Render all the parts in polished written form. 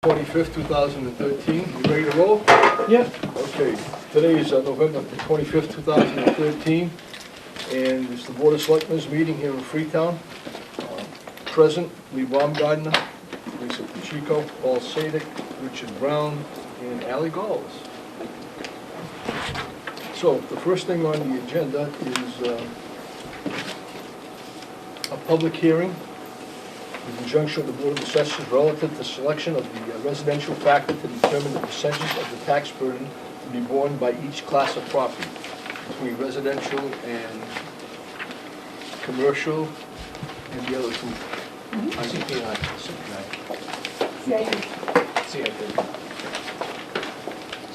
25th, 2013. You ready to roll? Yeah. Okay. Today is November 25th, 2013, and it's the Board of Selectmen's meeting here in Freetown. Present, Lee Baumgartner, Lisa Pacheco, Paul Sadek, Richard Brown, and Ally Galls. So, the first thing on the agenda is a public hearing in conjunction with the Board of Assessors relative to selection of the residential factor to determine the percentage of the tax burden to be borne by each class of property between residential and commercial and the other two. CPI.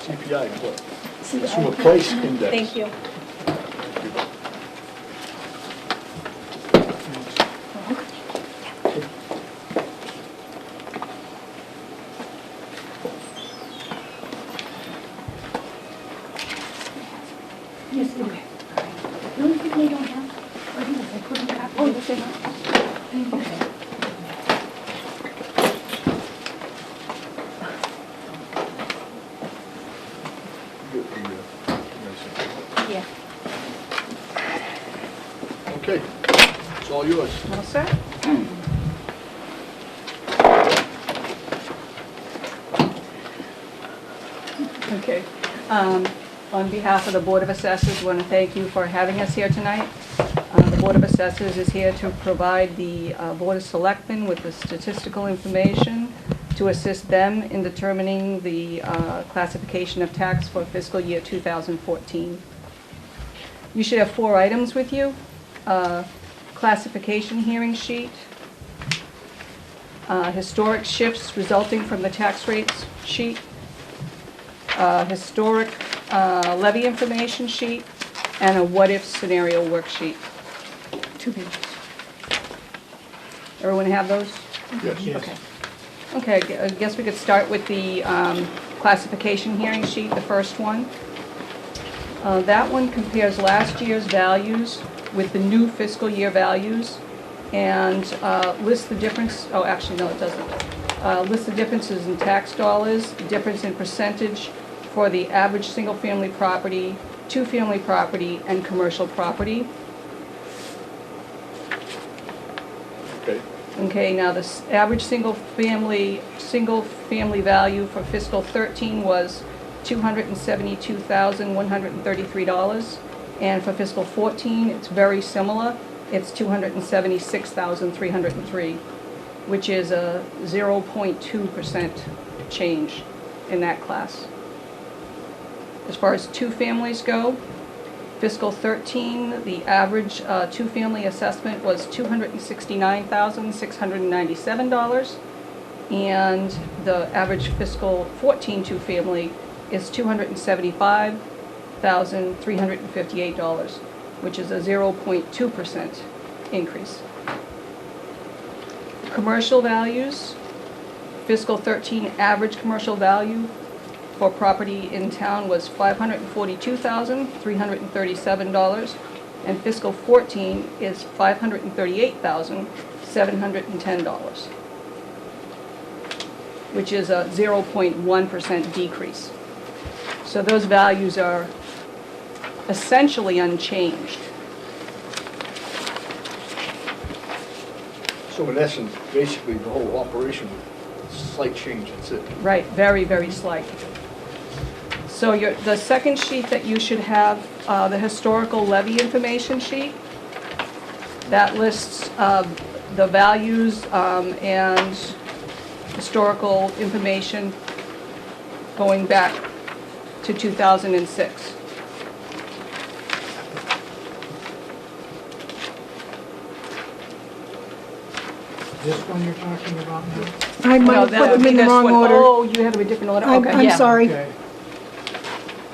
CPI is what? Consumer Price Index. Thank you. Yes, they do. The only thing they don't have, or do they put in that? Oh, yes, they do. Okay. Yeah. Okay, it's all yours. All set? Okay. On behalf of the Board of Assessors, we want to thank you for having us here tonight. The Board of Assessors is here to provide the Board of Selectmen with the statistical information to assist them in determining the classification of tax for fiscal year 2014. You should have 4 items with you. Classification hearing sheet, historic shifts resulting from the tax rates sheet, historic levy information sheet, and a what-if scenario worksheet. 2 pages. Everyone have those? Yes. Okay. Okay, I guess we could start with the classification hearing sheet, the first one. That one compares last year's values with the new fiscal year values and lists the difference, oh, actually, no, it doesn't. Lists the differences in tax dollars, difference in percentage for the average single-family property, two-family property, and commercial property. Okay. Okay, now the average single-family value for fiscal 13 was $272,133, and for fiscal 14, it's very similar. It's $276,303, which is a 0.2% change in that class. As far as two families go, fiscal 13, the average two-family assessment was $269,697, and the average fiscal 14 two-family is $275,358, which is a 0.2% increase. Commercial values, fiscal 13 average commercial value for property in town was $542,337, and fiscal 14 is $538,710, which is a 0.1% decrease. So those values are essentially unchanged. So in essence, basically the whole operation, slight change, that's it. Right, very, very slight. So the second sheet that you should have, the historical levy information sheet, that lists the values and historical information going back to 2006. This one you're talking about now? I might No, have that put would them be in the this wrong one. order. Oh, you had them in a different order? Okay, I'm yeah. sorry. Okay.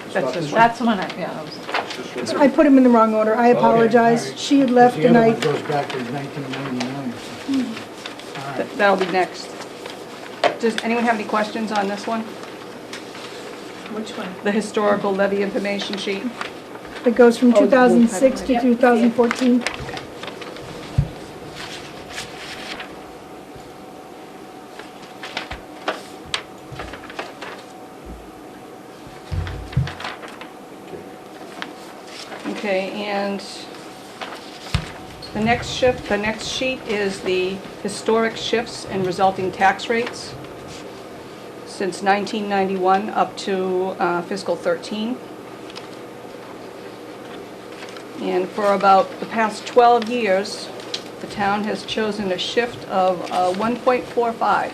It's not this one? That's the one I, yeah, It's this one. I put them in the wrong order. I Okay, apologize. all right. She had left The and other I, one goes back to 1999 or something. All right. That'll be next. Does anyone have any questions on this one? which one? The historical levy information sheet? it goes from Oh, 2006 to yep, 2014. Okay, and the next sheet is the historic shifts and resulting tax rates since 1991 up to fiscal 13. And for about the past 12 years, the town has chosen a shift of 1.45.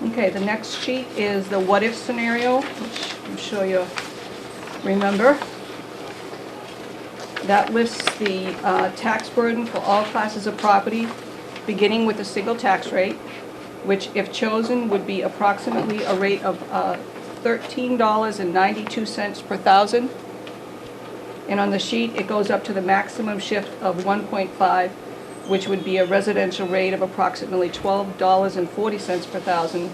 Okay, the next sheet is the what-if scenario, which I'm sure you remember. That lists the tax burden for all classes of property, beginning with a single tax rate, which, if chosen, would be approximately a rate of $13.92 per thousand. And on the sheet, it goes up to the maximum shift of 1.5, which would be a residential rate of approximately $12.40 per thousand,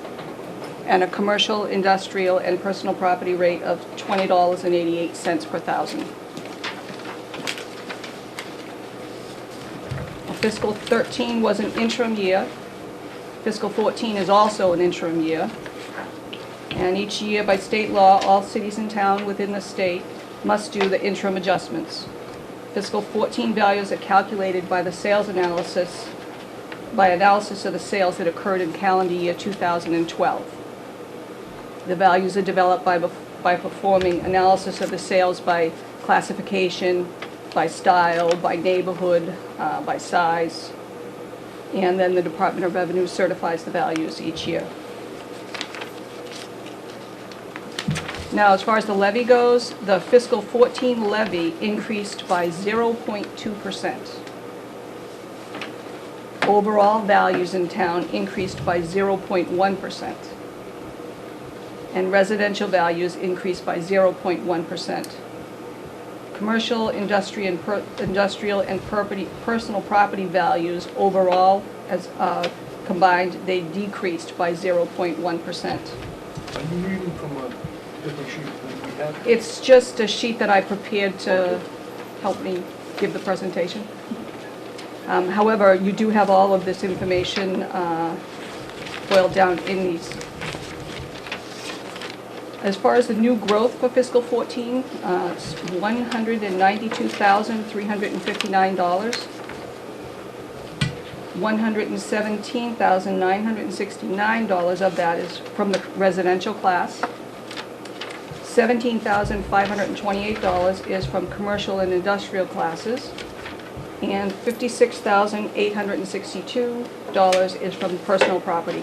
and a commercial, industrial, and personal property rate of $20.88 per thousand. Fiscal 13 was an interim year. Fiscal 14 is also an interim year. And each year, by state law, all cities and towns within the state must do the interim adjustments. Fiscal 14 values are calculated by the sales analysis, by analysis of the sales that occurred in calendar year 2012. The values are developed by performing analysis of the sales by classification, by style, by neighborhood, by size, and then the Department of Revenue certifies the values each year. Now, as far as the levy goes, the fiscal 14 levy increased by 0.2%. Overall values in town increased by 0.1%. And residential values increased by 0.1%. Commercial, industrial, and personal property values overall, as combined, they decreased by 0.1%. Are you reading from a different sheet than we have? It's just a sheet that I prepared to help me give the presentation. However, you do have all of this information boiled down in these. As far as the new growth for fiscal 14, it's $192,359. $117,969 of that is from the residential class. $17,528 is from commercial and industrial classes. And $56,862 is from personal property.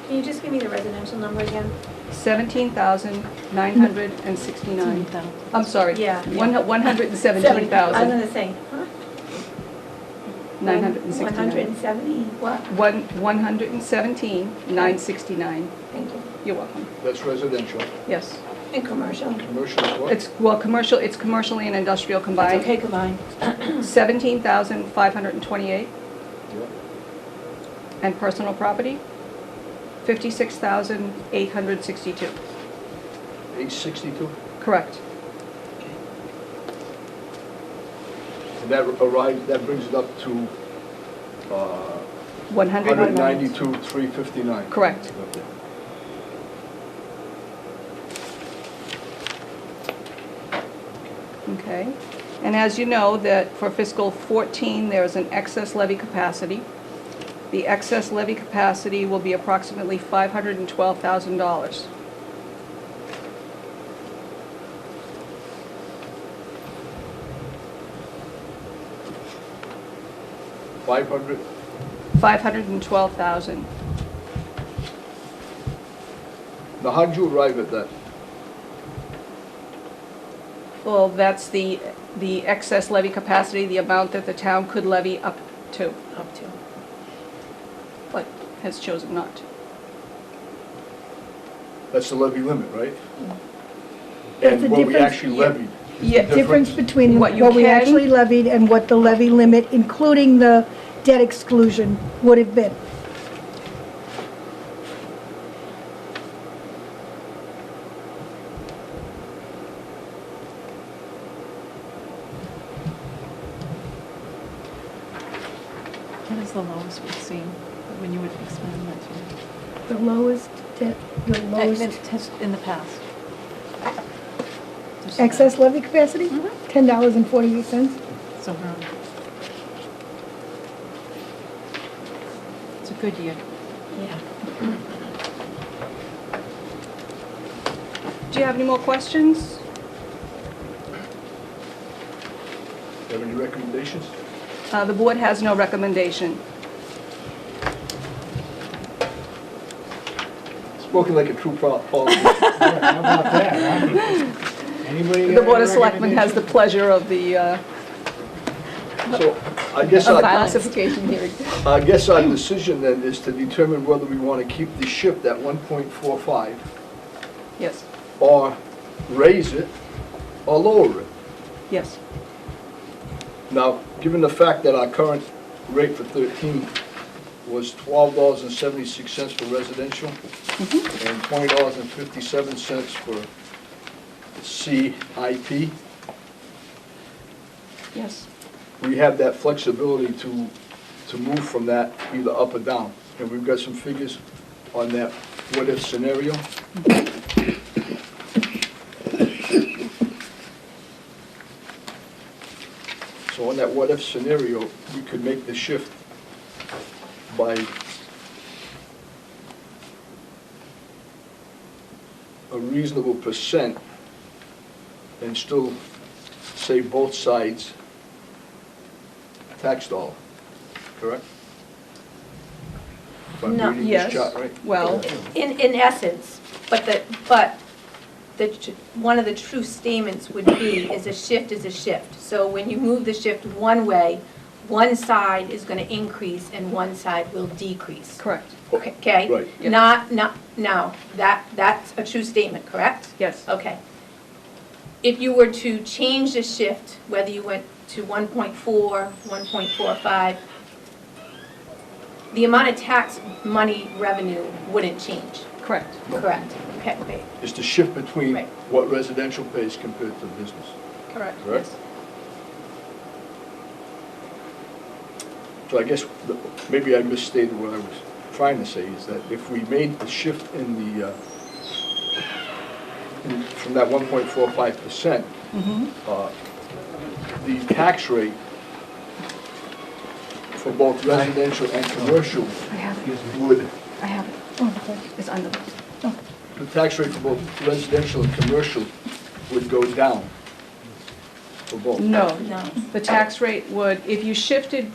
Can you just give me the residential number again? 17,969. I'm sorry. Yeah. 117,000. I was gonna say, huh? 969. 170, what? 117,969. Thank you. You're welcome. That's residential. Yes. And commercial? Commercial is what? It's commercially and industrial That's combined. okay, combined. 17,528. Yeah. And personal property, 56,862. 862? Correct. And that brings it up to 100. 192,359. Correct. Okay. Okay. And as you know, that for fiscal 14, there is an excess levy capacity. The excess levy capacity will be approximately $512,000. $500? $512,000. Now, how did you arrive at that? Well, that's the excess levy capacity, the amount that the town could levy up to, but has chosen not to. That's the levy limit, right? That's the And what we difference- actually yeah. levied. is the Yeah, Difference between What you what we can- actually levied and what the levy limit, including the debt exclusion, would have been. is the lowest we've seen when you would explain that to me? The lowest, In the past. Just excess levy capacity, $10.48. So around. It's a good year. Yeah. Do you have any more questions? Have any recommendations? The board has no recommendation. Spoken like a true politician. Yeah, how about that, huh? Anybody The got Board any of Selectmen has the recommendations? pleasure of the So I guess classification hearing. I guess our decision then is to determine whether we want to keep the shift at 1.45 Yes, or raise it or lower it. yes. Now, given the fact that our current rate for 13 was $12.76 for residential and $20.57 for CIP, Yes, we have that flexibility to move from that either up or down. And we've got some figures on that what-if scenario. So on that what-if scenario, we could make the shift by a reasonable percent and still save both sides tax dollar, correct? If I'm No. reading yes. this chart right? Well, In essence, but one of the true statements would be, is a shift is a shift. So when you move the shift one way, one side is gonna increase and one side will decrease. correct, Okay? Right. Yes. Now, that's a true statement, correct? yes, Okay. If you were to change the shift, whether you went to 1.4, 1.45, the amount of tax money revenue wouldn't change, correct. correct? Okay. It's the shift between Right. what residential pays compared to business, Correct. correct? So I guess maybe I misstated what I was trying to say, is that if we made the shift in the, from that 1.45%, the tax rate for both residential and commercial I have it, would, I have it. Oh, okay. It's under, the tax rate for both residential and commercial would go down for both. no. No. The tax rate would, if you shifted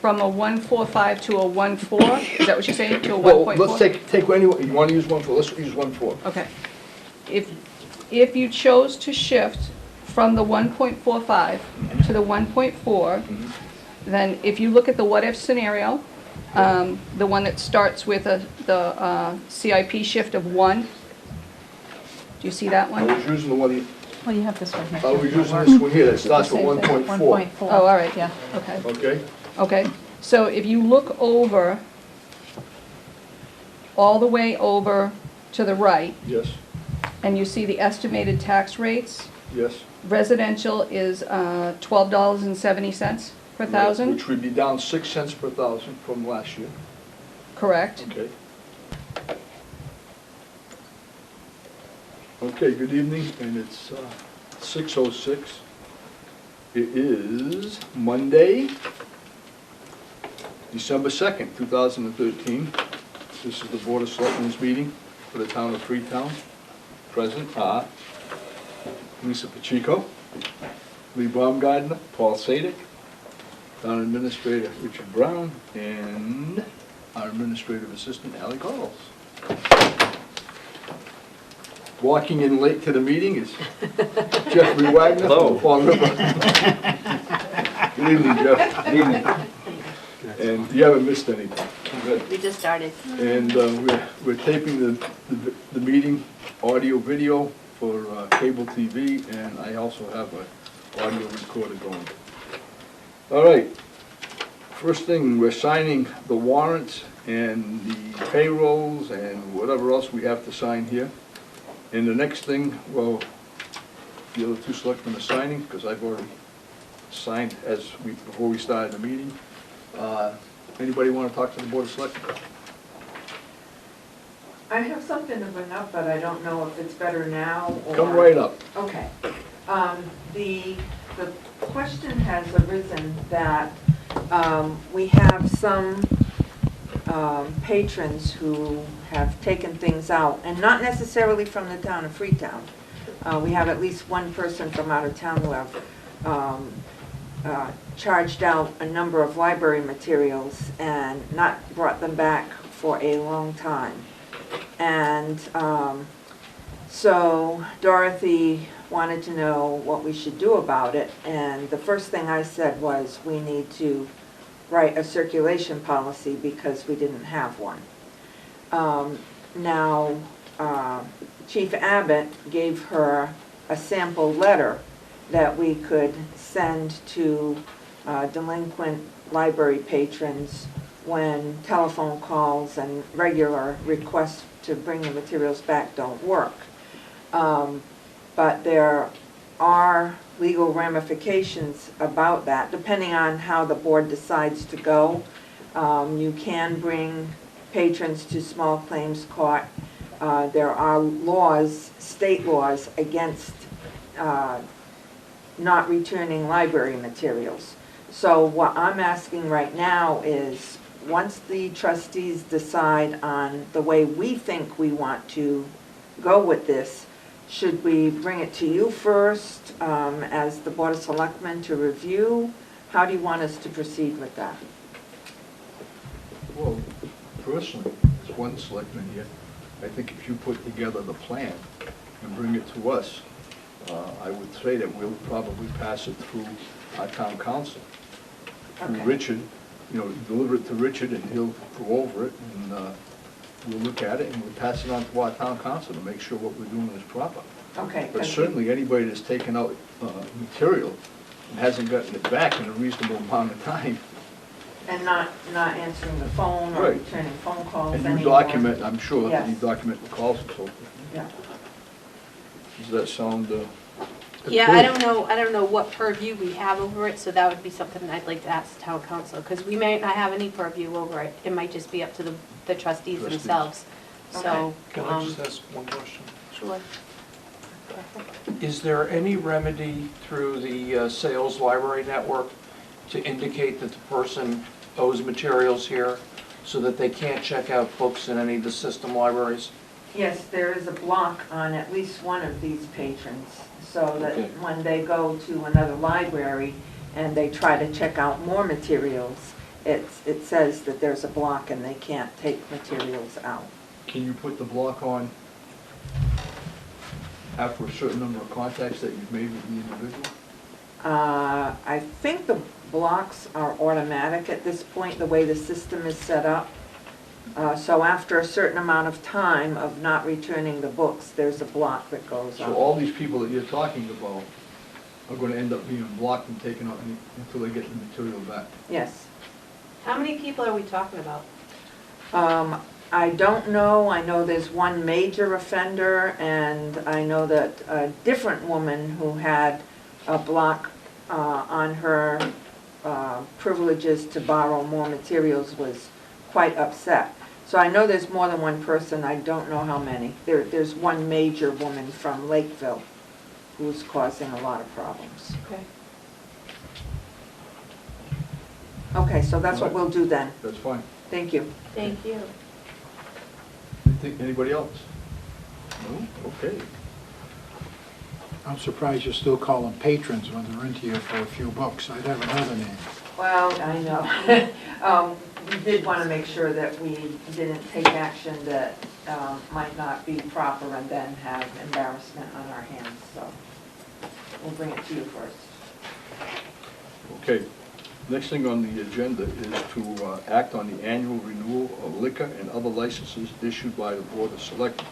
from a 1.45 to a 1.4, is that what you're saying, to a 1.4? Well, let's take any, you want to use 1.4, let's use 1.4. Okay. If you chose to shift from the 1.45 to the 1.4, then if you look at the what-if scenario, the one that starts with the CIP shift of 1, do you see that I one? was using the one, Well, you have this one here. I was using this one here that starts with Same thing, 1.4, 1.4. Oh, all right. Yeah. Okay, okay? okay. So if you look over, all the way over to the right, Yes, and you see the estimated tax rates, yes. residential is $12.70 per thousand, Which would be down 6 cents per thousand from last year, correct? okay? Okay, good evening, and it's 6:06. It is Monday, December 2nd, 2013. This is the Board of Selectmen's meeting for the town of Freetown. Present are Lisa Pacheco, Lee Baumgartner, Paul Sadek, Town Administrator Richard Brown, and our Administrative Assistant Ally Carls. Walking in late to the meeting is Jeffrey Wagner from Fall River. Good evening, Jeff. Good evening. And you haven't missed anything. Good. We just started. And we're taping the meeting, audio, video for cable TV, and I also have an audio recorder going. All right. First thing, we're signing the warrants and the payrolls and whatever else we have to sign here. And the next thing, well, the other two selectmen are signing, because I've already signed before we started the meeting. Anybody want to talk to the Board of Selectmen? I have something to bring up, but I don't know if it's better now or... Come right up. Okay. The question has arisen that we have some patrons who have taken things out, and not necessarily from the town of Freetown. We have at least one person from out of town who have charged out a number of library materials and not brought them back for a long time. And so Dorothy wanted to know what we should do about it, and the first thing I said was we need to write a circulation policy because we didn't have one. Now, Chief Abbott gave her a sample letter that we could send to delinquent library patrons when telephone calls and regular requests to bring the materials back don't work. But there are legal ramifications about that, depending on how the board decides to go. You can bring patrons to small claims court. There are laws, state laws, against not returning library materials. So what I'm asking right now is, once the trustees decide on the way we think we want to go with this, should we bring it to you first as the Board of Selectmen to review? How do you want us to proceed with that? Well, personally, as one selectman here, I think if you put together the plan and bring it to us, I would say that we'll probably pass it through our town council. Through Okay. Richard, deliver it to Richard and he'll go over it and we'll look at it and we'll pass it on to our town council to make sure what we're doing is proper. Okay. But 'cause certainly, anybody that's taken out material and hasn't gotten it back in a reasonable amount of time, And not answering the phone or Right. returning phone calls and anymore. you document, I'm sure, that you Yes. document the calls and so forth. Yeah. Does that sound? Yeah, I don't know what purview we have over it, so that would be something I'd like to ask the town council, because we may not have any purview over it. It might just be up to the trustees Trustees. themselves, so. Can I just ask one question? Sure. Is there any remedy through the sales library network to indicate that the person owes materials here so that they can't check out books in any of the system libraries? Yes, there is a block on at least one of these patrons, so that Okay. when they go to another library and they try to check out more materials, it says that there's a block and they can't take materials out. Can you put the block on after a certain number of contacts that you've made with the individual? I think the blocks are automatic at this point, the way the system is set up. So after a certain amount of time of not returning the books, there's a block that goes So on. all these people that you're talking about are going to end up being blocked and taken out until they get the material back? Yes. How many people are we talking about? I don't know. I know there's one major offender, and I know that a different woman who had a block on her privileges to borrow more materials was quite upset. So I know there's more than one person. I don't know how many. There's one major woman from Lakeville who's causing a lot of problems. Okay. Okay, so that's what we'll do then. That's fine. Thank you. Thank you. Anybody else? No? Okay. I'm surprised you still call them patrons when they're into you for a few bucks. I'd have another name. Well, I know. We did want to make sure that we didn't take action that might not be proper and then have embarrassment on our hands, so we'll bring it to you first. Okay. Next thing on the agenda is to act on the annual renewal of liquor and other licenses issued by the Board of Selectmen.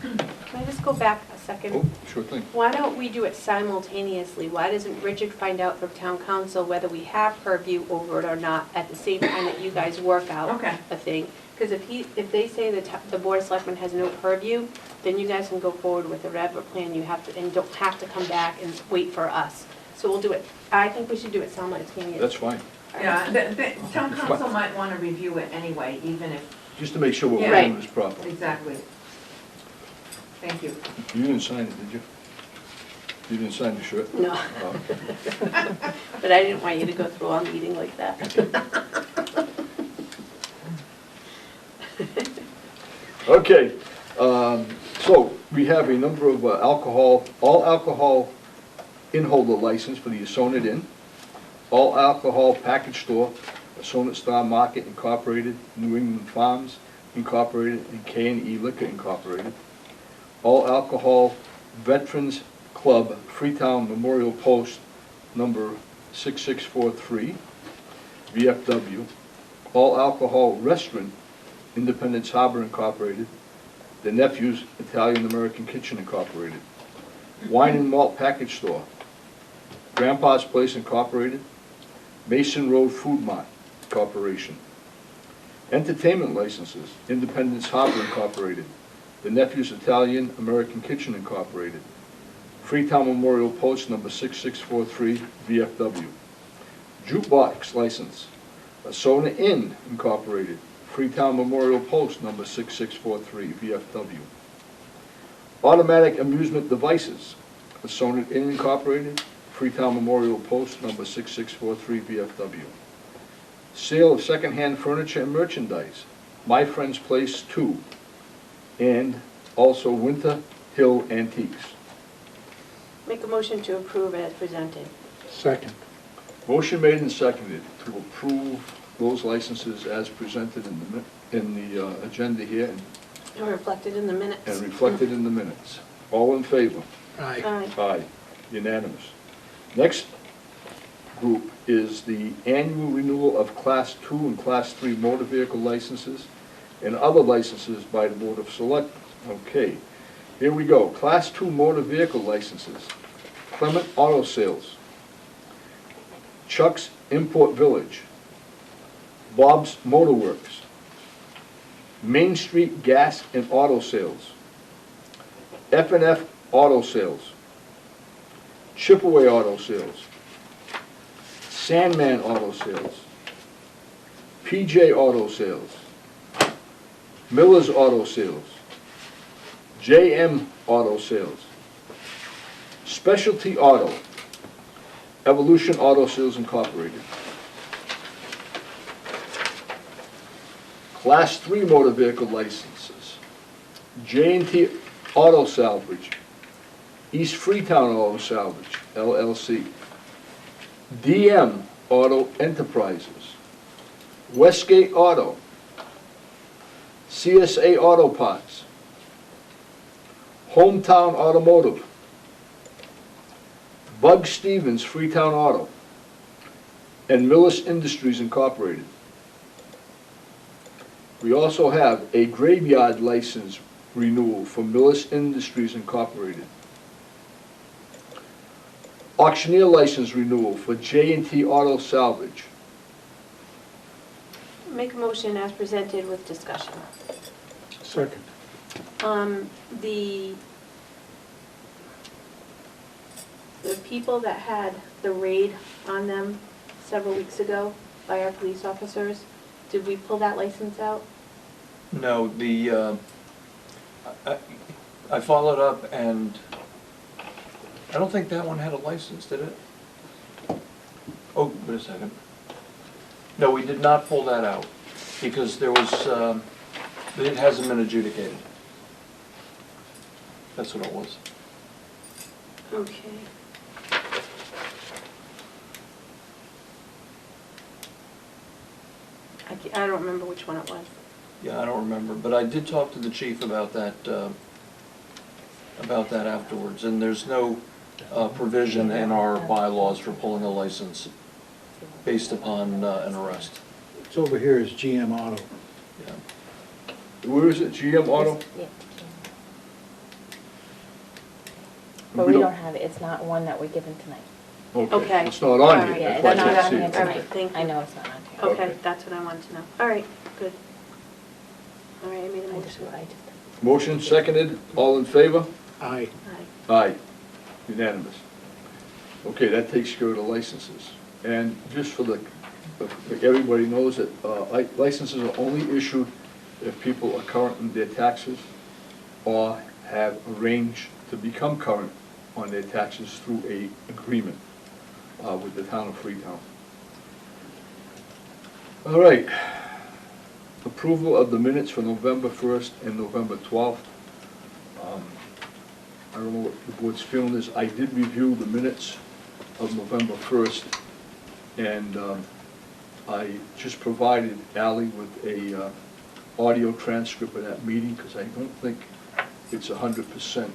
Can I just go back a second? Oh, sure thing. Why don't we do it simultaneously? Why doesn't Richard find out from town council whether we have purview over it or not at the same time that you guys work out Okay. a thing? Because if they say the Board of Selectmen has no purview, then you guys can go forward with whatever plan you have to, and don't have to come back and wait for us. So we'll do it, I think we should do it simultaneously. That's fine. Yeah, the town council might want to review it anyway, even if, Just to make sure what we're Yeah. doing is proper. exactly. Thank you. You didn't sign it, did you? You didn't sign the shirt? No, Oh. but I didn't want you to go through our meeting like that. Okay, so we have a number of all alcohol in-holder license for the Assonet Inn, all alcohol package store, Assonet Star Market Incorporated, New England Farms Incorporated, and K&E Liquor Incorporated, all alcohol Veterans Club, Freetown Memorial Post, number 6643, VFW, all alcohol restaurant, Independence Harbor Incorporated, the Nephews Italian American Kitchen Incorporated, Wine and Malt Package Store, Grandpa's Place Incorporated, Mason Road Food Mart Corporation, entertainment licenses, Independence Harbor Incorporated, the Nephews Italian American Kitchen Incorporated, Freetown Memorial Post number 6643, VFW, jukebox license, Assonet Inn Incorporated, Freetown Memorial Post number 6643, VFW. Automatic amusement devices, Assonet Inn Incorporated, Freetown Memorial Post number 6643, VFW. Sale of secondhand furniture and merchandise, My Friend's Place 2, and also Winter Hill Antiques. Make a motion to approve as presented. Second. Motion made and seconded to approve those licenses as presented in the agenda here Or reflected in the minutes. and reflected in the minutes. All in favor? Aye. Aye. Aye, unanimous. Next group is the annual renewal of Class 2 and Class 3 motor vehicle licenses and other licenses by the Board of Selectmen. Okay, here we go. Class 2 motor vehicle licenses. Clement Auto Sales, Chuck's Import Village, Bob's Motor Works, Main Street Gas and Auto Sales, F&F Auto Sales, Chipaway Auto Sales, Sandman Auto Sales, PJ Auto Sales, Miller's Auto Sales, JM Auto Sales, Specialty Auto, Evolution Auto Sales Incorporated. Class 3 motor vehicle licenses, J&T Auto Salvage, East Freetown Auto Salvage, LLC, DM Auto Enterprises, Westgate Auto, CSA Auto Parts, Hometown Automotive, Bug Stevens Freetown Auto, and Millis Industries Incorporated. We also have a graveyard license renewal for Millis Industries Incorporated. Auctioneer license renewal for J&T Auto Salvage. Make a motion as presented with discussion. Second. The people that had the raid on them several weeks ago by our police officers, did we pull that license out? No, I followed up and I don't think that one had a license, did it? Oh, wait a second. No, we did not pull that out because there was, it hasn't been adjudicated. That's what it was. Okay. I don't remember which one it was. Yeah, I don't remember, but I did talk to the chief about that afterwards, and there's no provision in our bylaws for pulling a license based upon an arrest. It's over here is GM Auto. Yeah. Where is it, GM Auto? Yeah. But we don't have it, it's not one that we're given tonight. Okay. It's not on Alright. here, Yeah, that's why I it's not can't on see here it. All right, tonight. thank you. I know it's not on here. Okay, Okay. that's what I wanted to know. All right, good. All right, I made a I just, motion. Motion seconded, all in favor? Aye. Aye. Aye, unanimous. Okay, that takes care of the licenses. And just for the everybody knows that licenses are only issued if people are current in their taxes or have arranged to become current on their taxes through a agreement with the town of Freetown. All right. Approval of the minutes for November 1st and November 12th. I don't know what the board's feeling is. I did review the minutes of November 1st, and I just provided Ally with a audio transcript of that meeting, because I don't think it's 100%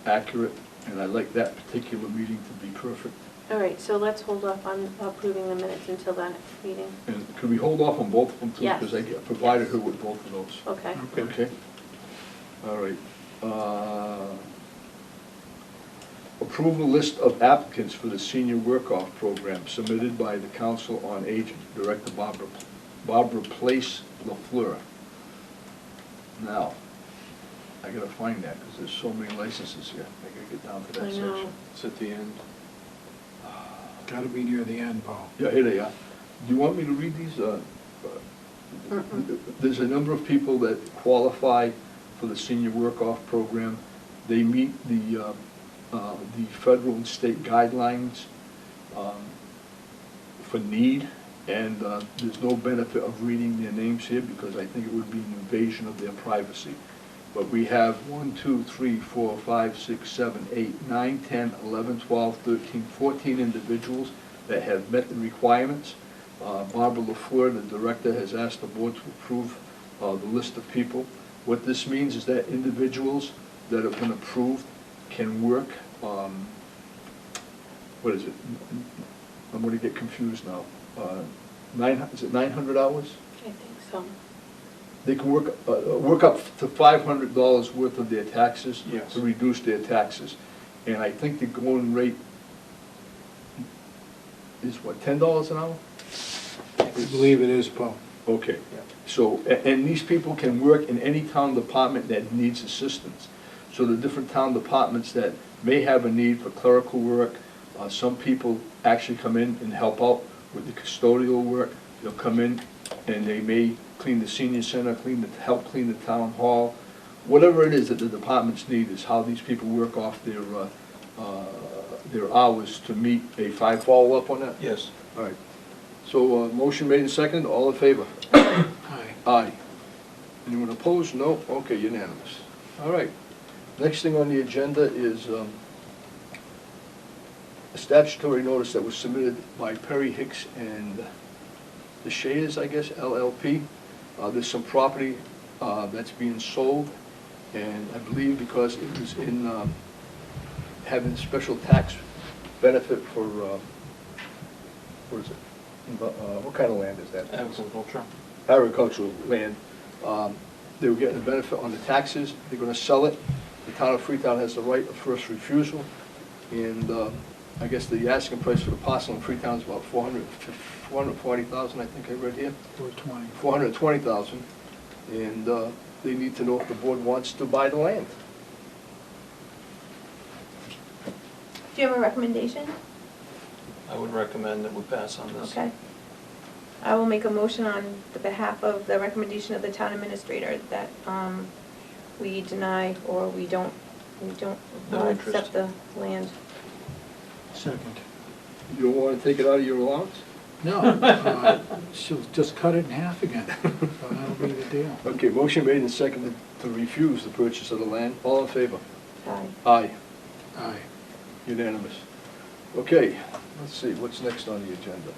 accurate, and I like that particular meeting to be perfect. All right, so let's hold off on approving the minutes until that next meeting. And could we hold off on both of them too? Yes. Because I provided her with both of those. Okay. Okay. All right. Approval list of applicants for the senior work-off program submitted by the Council on Aging, Director Barbara Place LaFleur. Now, I gotta find that, because there's so many licenses here. I gotta get down to that I section. know. It's at the end. Gotta be near the end, Paul. Yeah, here they are. Do you want me to read these? There's a number of people that qualify for the senior work-off program. They meet the federal and state guidelines for need, and there's no benefit of reading their names here, because I think it would be an invasion of their privacy. But we have 1, 2, 3, 4, 5, 6, 7, 8, 9, 10, 11, 12, 13, 14 individuals that have met the requirements. Barbara LaFleur, the director, has asked the board to approve the list of people. What this means is that individuals that have been approved can work, what is it? I'm going to get confused now. Is it 900 hours? I think so. They can work up to $500 worth of their taxes. Yes. To reduce their taxes. And I think the going rate is what, $10 an hour? I believe it is, Paul. Okay. Yeah. So, and these people can work in any town department that needs assistance. So the different town departments that may have a need for clerical work, some people actually come in and help out with the custodial work. They'll come in and they may clean the senior center, help clean the town hall. Whatever it is that the departments need is how these people work off their hours to meet a follow-up on that? Yes. All right. So, motion made and seconded, all in favor? Aye. Aye. Anyone opposed? No? Okay, unanimous. All right. Next thing on the agenda is a statutory notice that was submitted by Perry Hicks and the Shaders, I guess, LLP. There's some property that's being sold, and I believe because it was in having special tax benefit for, what is it? What kind of land is that? Agriculture. Agricultural land. They were getting a benefit on the taxes. They're going to sell it. The town of Freetown has the right of first refusal, and I guess the asking price for the parcel in Freetown is about $440,000, I think I read here. 420. $420,000, and they need to know if the board wants to buy the land. Do you have a recommendation? I would recommend that we pass on this. Okay. I will make a motion on the behalf of the recommendation of the town administrator that we deny or we don't No interest. accept the land. Second. You don't want to take it out of your allowance? No, she'll just cut it in half again. So that'll be the deal. Okay, motion made and seconded to refuse the purchase of the land. All in favor? Aye. Aye. Aye. Unanimous. Okay, let's see, what's next on the agenda?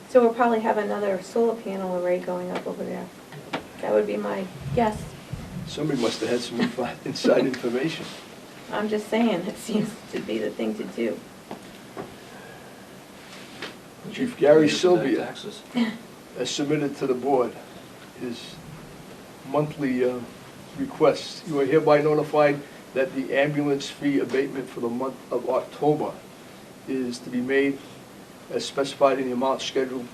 So we'll probably have another solar panel array going up over there. That would be my guess. Somebody must have had some inside information. I'm just saying, it seems to be the thing to do. Chief Gary Use that Sylvia taxes. has submitted to the board his monthly requests. You are hereby notified that the ambulance fee abatement for the month of October is to be made as specified in the amount scheduled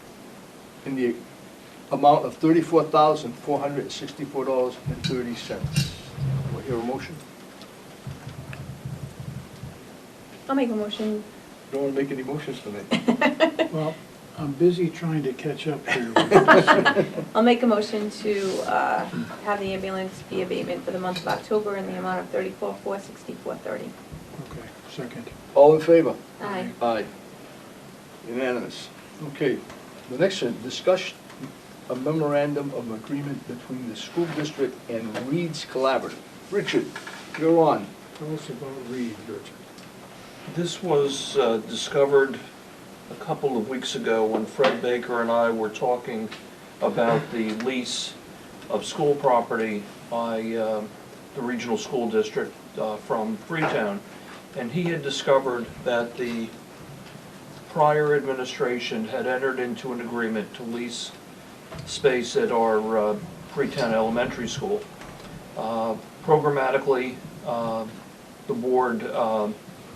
in the amount of $34,464.30. Do I hear a motion? I'll make a motion Don't want to make any motions tonight. Well, I'm busy trying to catch up here. I'll make a motion to have the ambulance fee abatement for the month of October in the amount of $34,464.30. Okay, second. All in favor? Aye. Aye. Unanimous. Okay, the next one, discuss a memorandum of agreement between the school district and Reed's Collaborative. Richard, you're on. Tell us about Reed, Richard. This was discovered a couple of weeks ago when Fred Baker and I were talking about the lease of school property by the regional school district from Freetown. And he had discovered that the prior administration had entered into an agreement to lease space at our Freetown Elementary School. Programmatically, the board, the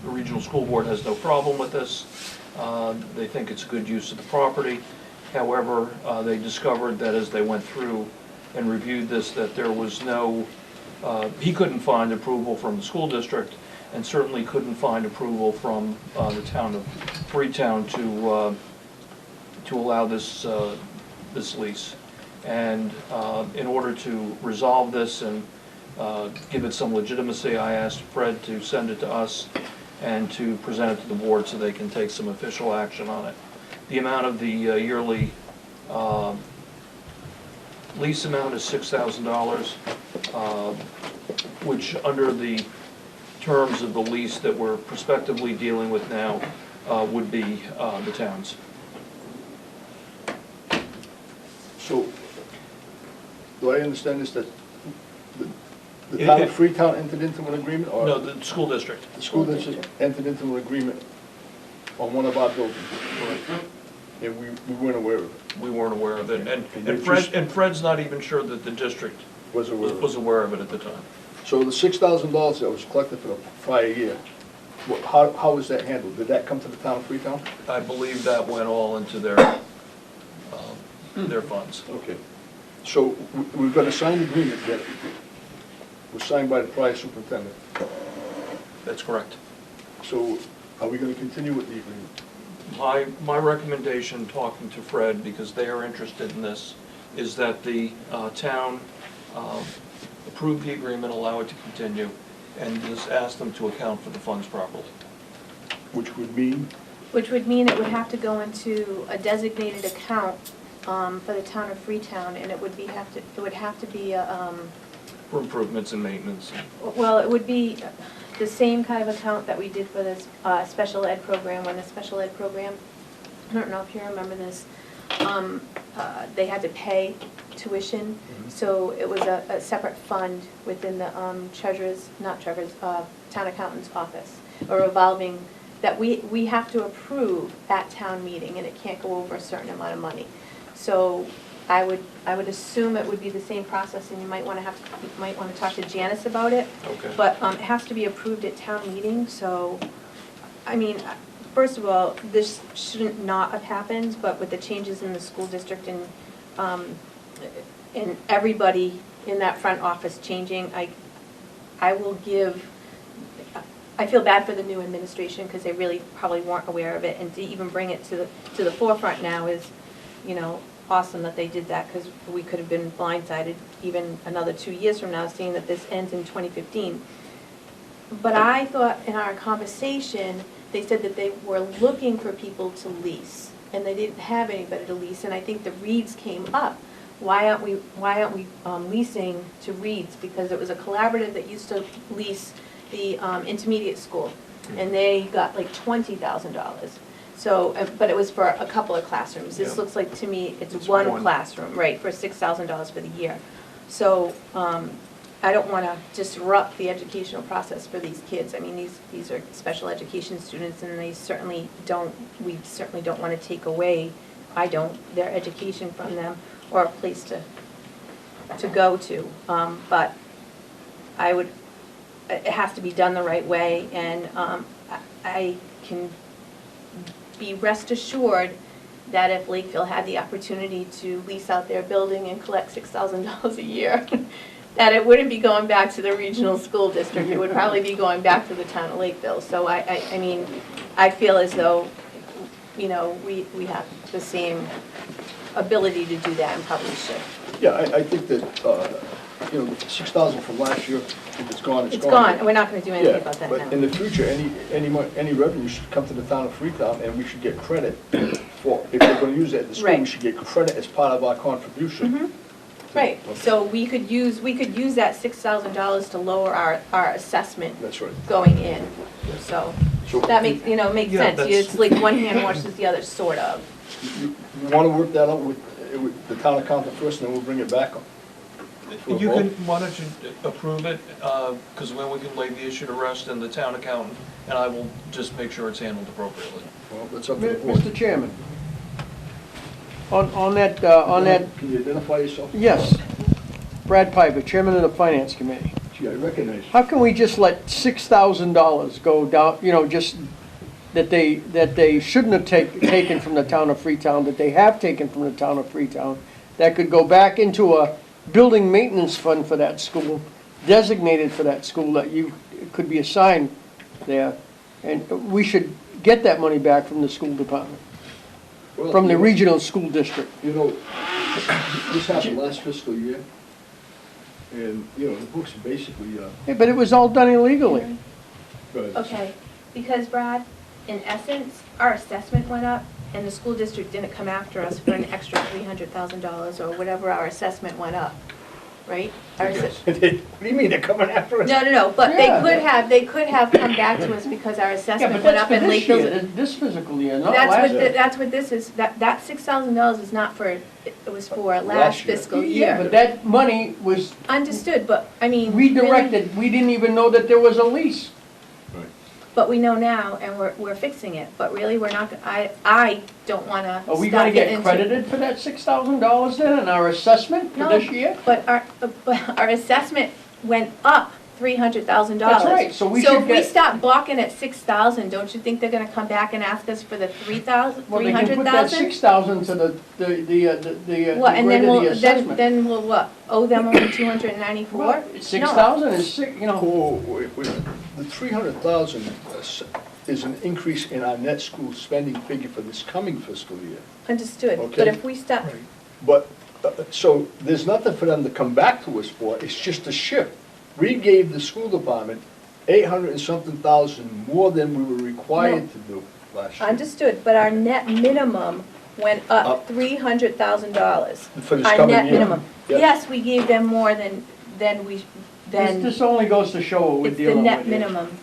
regional school board has no problem with this. They think it's a good use of the property. However, they discovered that as they went through and reviewed this, that there was no, he couldn't find approval from the school district and certainly couldn't find approval from the town of Freetown to allow this, this lease. And in order to resolve this and give it some legitimacy, I asked Fred to send it to us and to present it to the board so they can take some official action on it. The amount of the yearly lease amount is $6,000, which under the terms of the lease that we're prospectively dealing with now would be the town's. So, do I understand this, that the town of Freetown entered into an agreement, or? No, the school district. The school district entered into an agreement on one of our buildings, and we weren't aware of it. We weren't aware of it, And they and just- Fred's not even sure that the district Was aware of it. was aware of it at the time. So the $6,000 that was collected for the prior year, how was that handled? Did that come to the town of Freetown? I believe that went all into their funds. Okay. So we've got a signed agreement that was signed by the prior superintendent. That's correct. So are we going to continue with the agreement? My recommendation, talking to Fred, because they are interested in this, is that the town approve the agreement, allow it to continue, and just ask them to account for the funds properly. Which would mean? Which would mean it would have to go into a designated account for the town of Freetown, and it would have to be a, For improvements and maintenance. well, it would be the same kind of account that we did for this special ed program. When the special ed program, I don't know if you remember this, they had to pay tuition, so it was a separate fund within the town accountant's office, a revolving, that we have to approve at town meeting, and it can't go over a certain amount of money. So I would assume it would be the same process, and you might want to talk to Janice about it. Okay. But it has to be approved at town meeting, so, I mean, first of all, this shouldn't not have happened, but with the changes in the school district and everybody in that front office changing, I feel bad for the new administration, because they really probably weren't aware of it, and to even bring it to the forefront now is, you know, awesome that they did that, because we could have been blindsided even another 2 years from now, seeing that this ends in 2015. But I thought in our conversation, they said that they were looking for people to lease, and they didn't have anybody to lease, and I think the Reeds came up. Why aren't we leasing to Reeds? Because it was a collaborative that used to lease the intermediate school, and they got like $20,000. So, but it was for a couple of classrooms. This Yeah. looks like, to me, it's one. one classroom, right, for $6,000 for the year. So, I don't want to disrupt the educational process for these kids. I mean, these are special education students, and we certainly don't want to take away, their education from them, or a place to go to. But it has to be done the right way, and I can be rest assured that if Lakeville had the opportunity to lease out their building and collect $6,000 a year, that it wouldn't be going back to the regional school district. It would probably be going back to the town of Lakeville. So I mean, I feel as though, you know, we have the same ability to do that and probably should. Yeah, I think that, you know, the 6,000 from last year, if it's gone, it's It's gone. gone, and we're not gonna do anything Yeah, about that but in now. the future, any revenue should come to the town of Freetown, and we should get credit for, if we're gonna use it at the school, we Right. should get credit as part of our contribution. Mhm. Right, so we could use that $6,000 to lower our assessment That's right. going in, so, So that makes, you know, makes Yeah, sense. that's- It's like one hand washes the other, sort of. you wanna work that out with the town accountant first, and then we'll bring it back on. for a You vote? can, why don't you approve it, because then we can lay the issue to rest and the town accountant, and I will just make sure it's handled appropriately. Well, that's up to the board. Mr. Chairman, on that, Can you identify yourself? yes, Brad Piper, Chairman of the Finance Committee. Gee, I recognize you. How can we just let $6,000 go down, you know, just, that they shouldn't have taken from the town of Freetown, that they have taken from the town of Freetown, that could go back into a building maintenance fund for that school, designated for that school, that you, could be assigned there, and we should get that money back from the school department, Well, from the you know- regional school district. You know, this happened last fiscal year, and, you know, the books basically, Yeah, but it was all done illegally. Okay, because Brad, in essence, our assessment went up, and the school district didn't come after us for an extra $300,000 or whatever our assessment went up, right? Our assi- What do you mean, they're coming after us? No, but they Yeah. could have come back to us because our Yeah, assessment but went that's up for in this Lakeville. year, this physical year, not That's last what, year. that's what this is, that $6,000 is not for, it was for last Last year. fiscal Yeah, but year. that money was Understood, but, I mean. really- redirected, we didn't even know that there was a lease. But we know now, and we're fixing it, but really, we're not, I don't wanna Are we stop gonna getting get into. credited for that $6,000 then in our assessment for No. this year? But our assessment went up $300,000. That's right, so we So should if we get, stop balking at 6,000, don't you think they're gonna come back and ask us for the 3,000, well, they can put that 300,000? 6,000 to the What, and rate then of the we'll, assessment. then we'll what, owe them only 294? Well, 6,000 is six, you know, Oh, wait, the 300,000 is an increase in our net school spending figure for this coming fiscal year. Understood, but Okay. if we stop, But, so, there's nothing for them to come back to us for, it's just a shift. We gave the school department 800 and something thousand more than we were required to do last year. understood, but our net minimum went Up. up $300,000. For this Our coming net year. minimum. Yes. Yes, we gave them more than this only goes to show what we're it's the dealing with net here. minimum.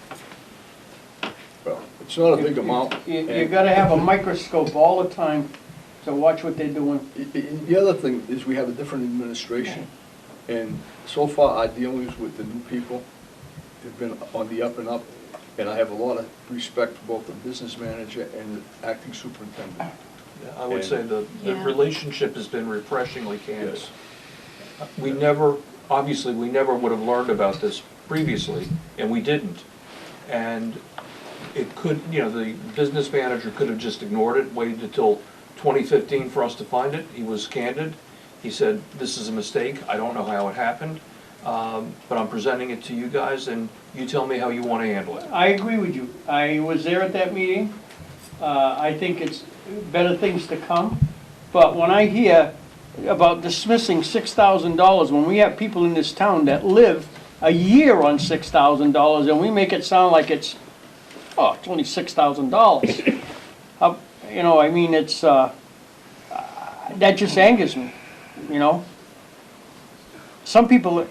Well, it's not a big amount. You gotta have a microscope all the time to watch what they're doing. The other thing is we have a different administration, and so far our dealings with the new people have been on the up and up, and I have a lot of respect for both the business manager and the acting superintendent. Yeah, I would say the Yeah. relationship has been refreshingly candid. Yes. We never, obviously, we never would have learned about this previously, and we didn't. And it could, you know, the business manager could have just ignored it, waited until 2015 for us to find it. He was candid. He said, this is a mistake, I don't know how it happened, but I'm presenting it to you guys, and you tell me how you want to handle it. I agree with you. I was there at that meeting. I think it's better things to come. But when I hear about dismissing $6,000, when we have people in this town that live a year on $6,000, and we make it sound like it's only $6,000. You know, I mean, it's, that just angers me, you know? Some people,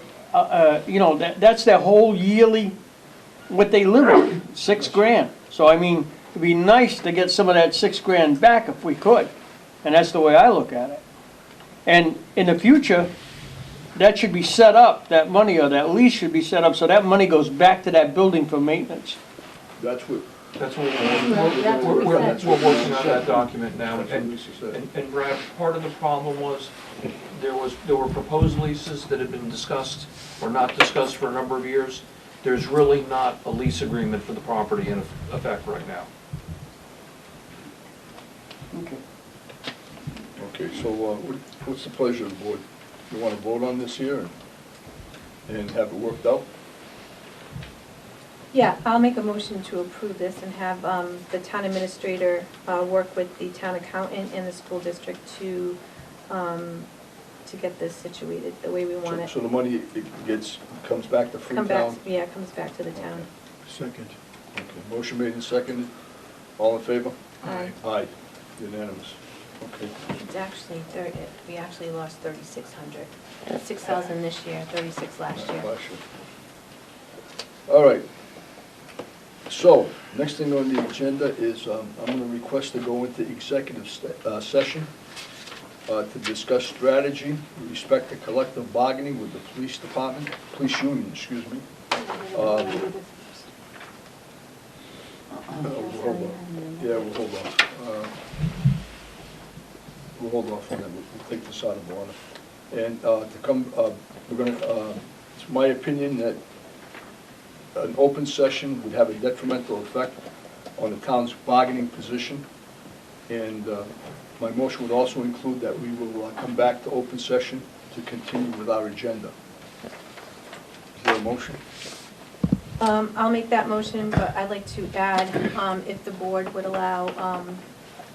you know, that's their whole yearly, what they live on, $6,000. So I mean, it'd be nice to get some of that $6,000 back if we could, and that's the way I look at it. And in the future, that should be set up, that money or that lease should be set up, so that money goes back to that building for maintenance. That's what. That's what That's what we said. we're working on that document now. That's what And Lisa said. And Brad, part of the problem was, there were proposed leases that had been discussed or not discussed for a number of years. There's really not a lease agreement for the property in effect right now. Okay. Okay, so what's the pleasure of the board? You want to vote on this here and have it worked out? Yeah, I'll make a motion to approve this and have the town administrator work with the town accountant and the school district to get this situated the way we want it. So the money comes back to Come back, Freetown? yeah, it comes back to the town. Second. Okay, motion made and seconded. All in favor? Aye. Aye, unanimous. Okay. It's actually, we actually lost 3,600. 6,000 this year, 36 last year. Last year. All right. So, next thing on the agenda is, I'm going to request to go into executive session to discuss strategy with respect to collective bargaining with the police department, police union, excuse me. We'll hold on. Yeah, we'll hold on. We'll hold off on that, we'll take this out of order. And to come, we're going to, it's my opinion that an open session would have a detrimental effect on the town's bargaining position. And my motion would also include that we will come back to open session to continue with our agenda. Is there a motion? I'll make that motion, but I'd like to add, if the board would allow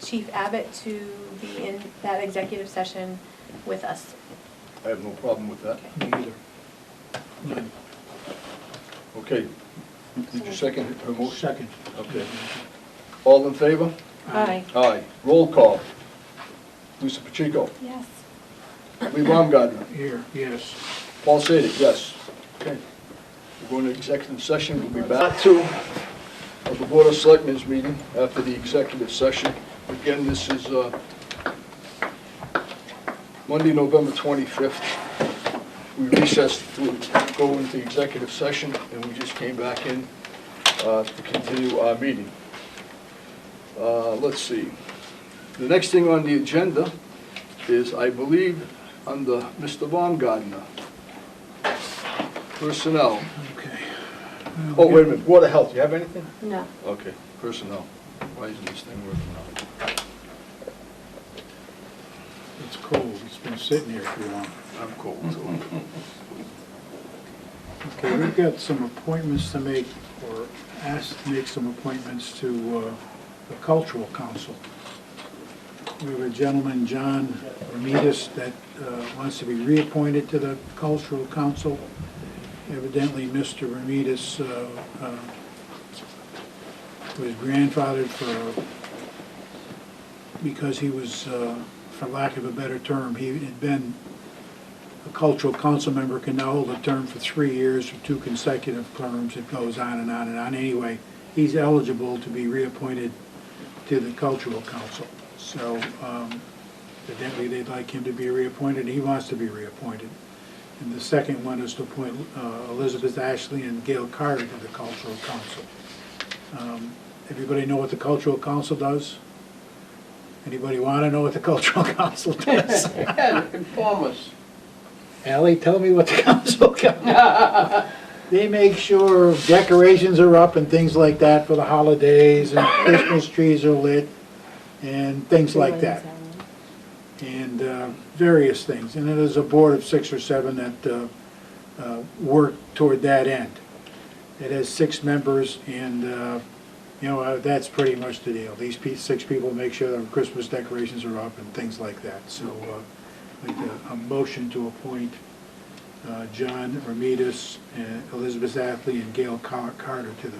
Chief Abbott to be in that executive session with us. I have no problem with that. Me either. None. Okay. Did you second her motion? Second. Okay. All in favor? Aye. Aye. Roll call. Lisa Pacheco. Yes. Lee Baumgartner. Here, yes. Paul Sadek, yes. Okay. We're going to executive session. We'll be back to the Board of Selectmen's meeting after the executive session. Again, this is Monday, November 25th. We recessed to go into executive session, and we just came back in to continue our meeting. Let's see. The next thing on the agenda is, I believe, under Mr. Baumgartner, personnel. Okay. Oh, wait a minute, Board of Health, do you have anything? No. Okay, personnel. Why isn't this thing working now? It's cold, it's been sitting here too long. I'm cold, too. Okay, we've got some appointments to make, or asked to make some appointments to the Cultural Council. We have a gentleman, John Ramirez, that wants to be reappointed to the Cultural Council. Evidently, Mr. Ramirez was grandfathered because he was, for lack of a better term, he had been a cultural council member, can now hold a term for 3 years or 2 consecutive terms. It goes on and on and on. Anyway, he's eligible to be reappointed to the Cultural Council. So evidently they'd like him to be reappointed. He wants to be reappointed. And the second one is to appoint Elizabeth Ashley and Gail Carter to the Cultural Council. Everybody know what the Cultural Council does? Anybody want to know what the Cultural Council does? Yeah, inform us. Ally, tell me what the council does. They make sure decorations are up and things like that for the holidays, and Christmas trees are lit, and things like that. And various things. And then there's a board of 6 or 7 that work toward that end. It has 6 members, and you know, that's pretty much the deal. These 6 people make sure that Christmas decorations are up and things like that. So like a motion to appoint John Ramirez, Elizabeth Ashley, and Gail Carter to the,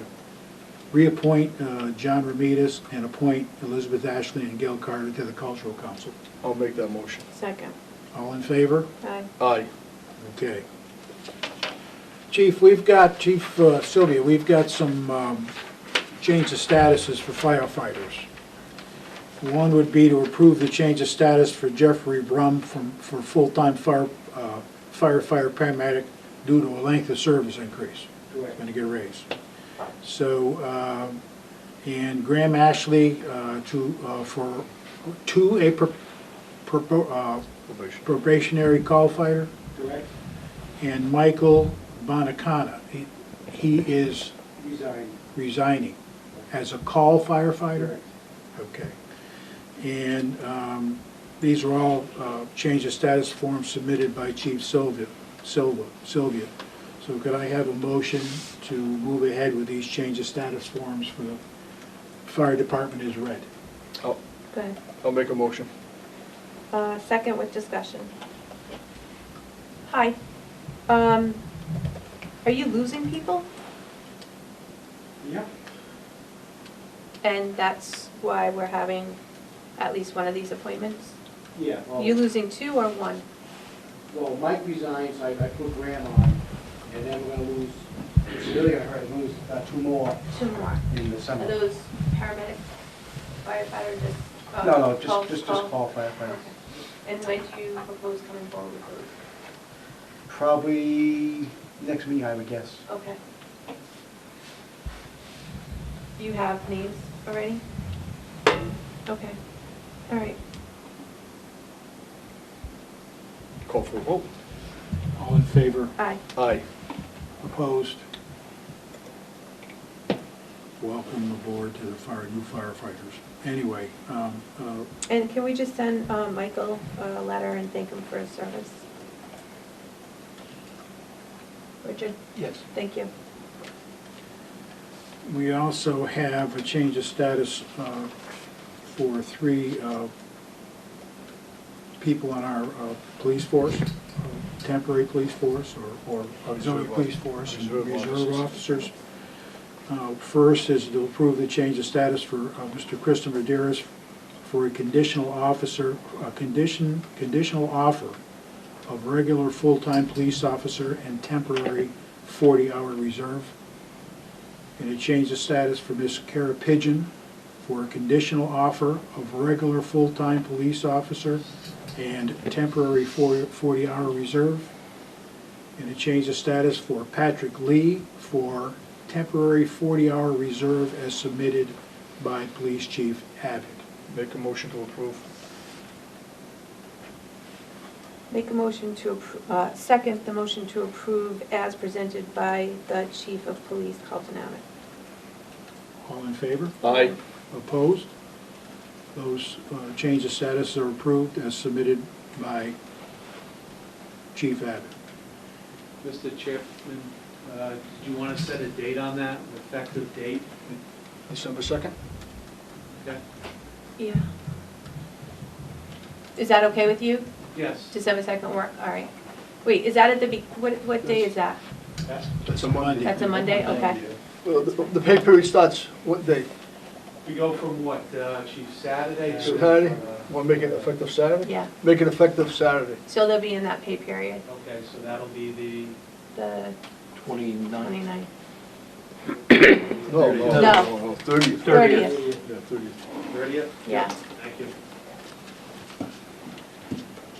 reappoint John Ramirez and appoint Elizabeth Ashley and Gail Carter to the Cultural Council. I'll make that motion. Second. All in favor? Aye. Aye. Okay. Chief, Sylvia, we've got some change of statuses for firefighters. One would be to approve the change of status for Jeffrey Brum for full-time firefighter paramedic due to a length of service increase. He's going to get a raise. So, and Graham Ashley for probationary call fighter. Correct. And Michael Bonacana, he is resigning as a call firefighter? Okay. And these are all change of status forms submitted by Chief Sylvia. So could I have a motion to move ahead with these change of status forms for the fire department as read? Go ahead. I'll make a motion. Second with discussion. Hi. Are you losing people? Yeah. And that's why we're having at least one of these appointments? Yeah, You losing two or one? well, Mike resigns, I put Graham on, and then we're gonna lose, it's really gonna hurt, lose two more Two more. in the Are summer. those paramedic, firefighter, just? No, call- just call? call firefighters. Okay. And when do you propose coming forward with those? Probably next meeting, I would guess. Okay. Do you have names already? Okay, all right. Call for a vote. All in favor? Aye. Aye. Opposed? Welcome aboard to the new firefighters. Anyway, And can we just send Michael a letter and thank him for his service? Richard, Yes. thank you. we also have a change of status for three people on our police force, temporary police force or auxiliary police force, and reserve officers. First is to approve the change of status for Mr. Krista Medeiros for a conditional offer of regular full-time police officer and temporary 40-hour reserve. And a change of status for Ms. Kara Pigeon for a conditional offer of regular full-time police officer and temporary 40-hour reserve. And a change of status for Patrick Lee for temporary 40-hour reserve as submitted by Police Chief Abbott. Make a motion to approve. Make a motion to approve, second the motion to approve as presented by the Chief of Police, Carlton Abbott. All in favor? Aye. Opposed? Those change of status are approved as submitted by Chief Abbott. Mr. Chairman, did you want to set a date on that, an effective date? December 2nd? Okay. Yeah. Is that okay with you? Yes. December 2nd work, all right. Wait, is that at the, what day is that? That's a Monday. That's a Monday, okay. Well, the pay period starts what day? We go from what, Chief, Saturday to? Saturday? Want to make it effective Saturday? Yeah, Make it effective Saturday. so they'll be in that pay period, Okay, so that'll be the 29. 29th. No, No. 30th. 30th. Yeah, 30th. the 30th? Yeah. Thank you.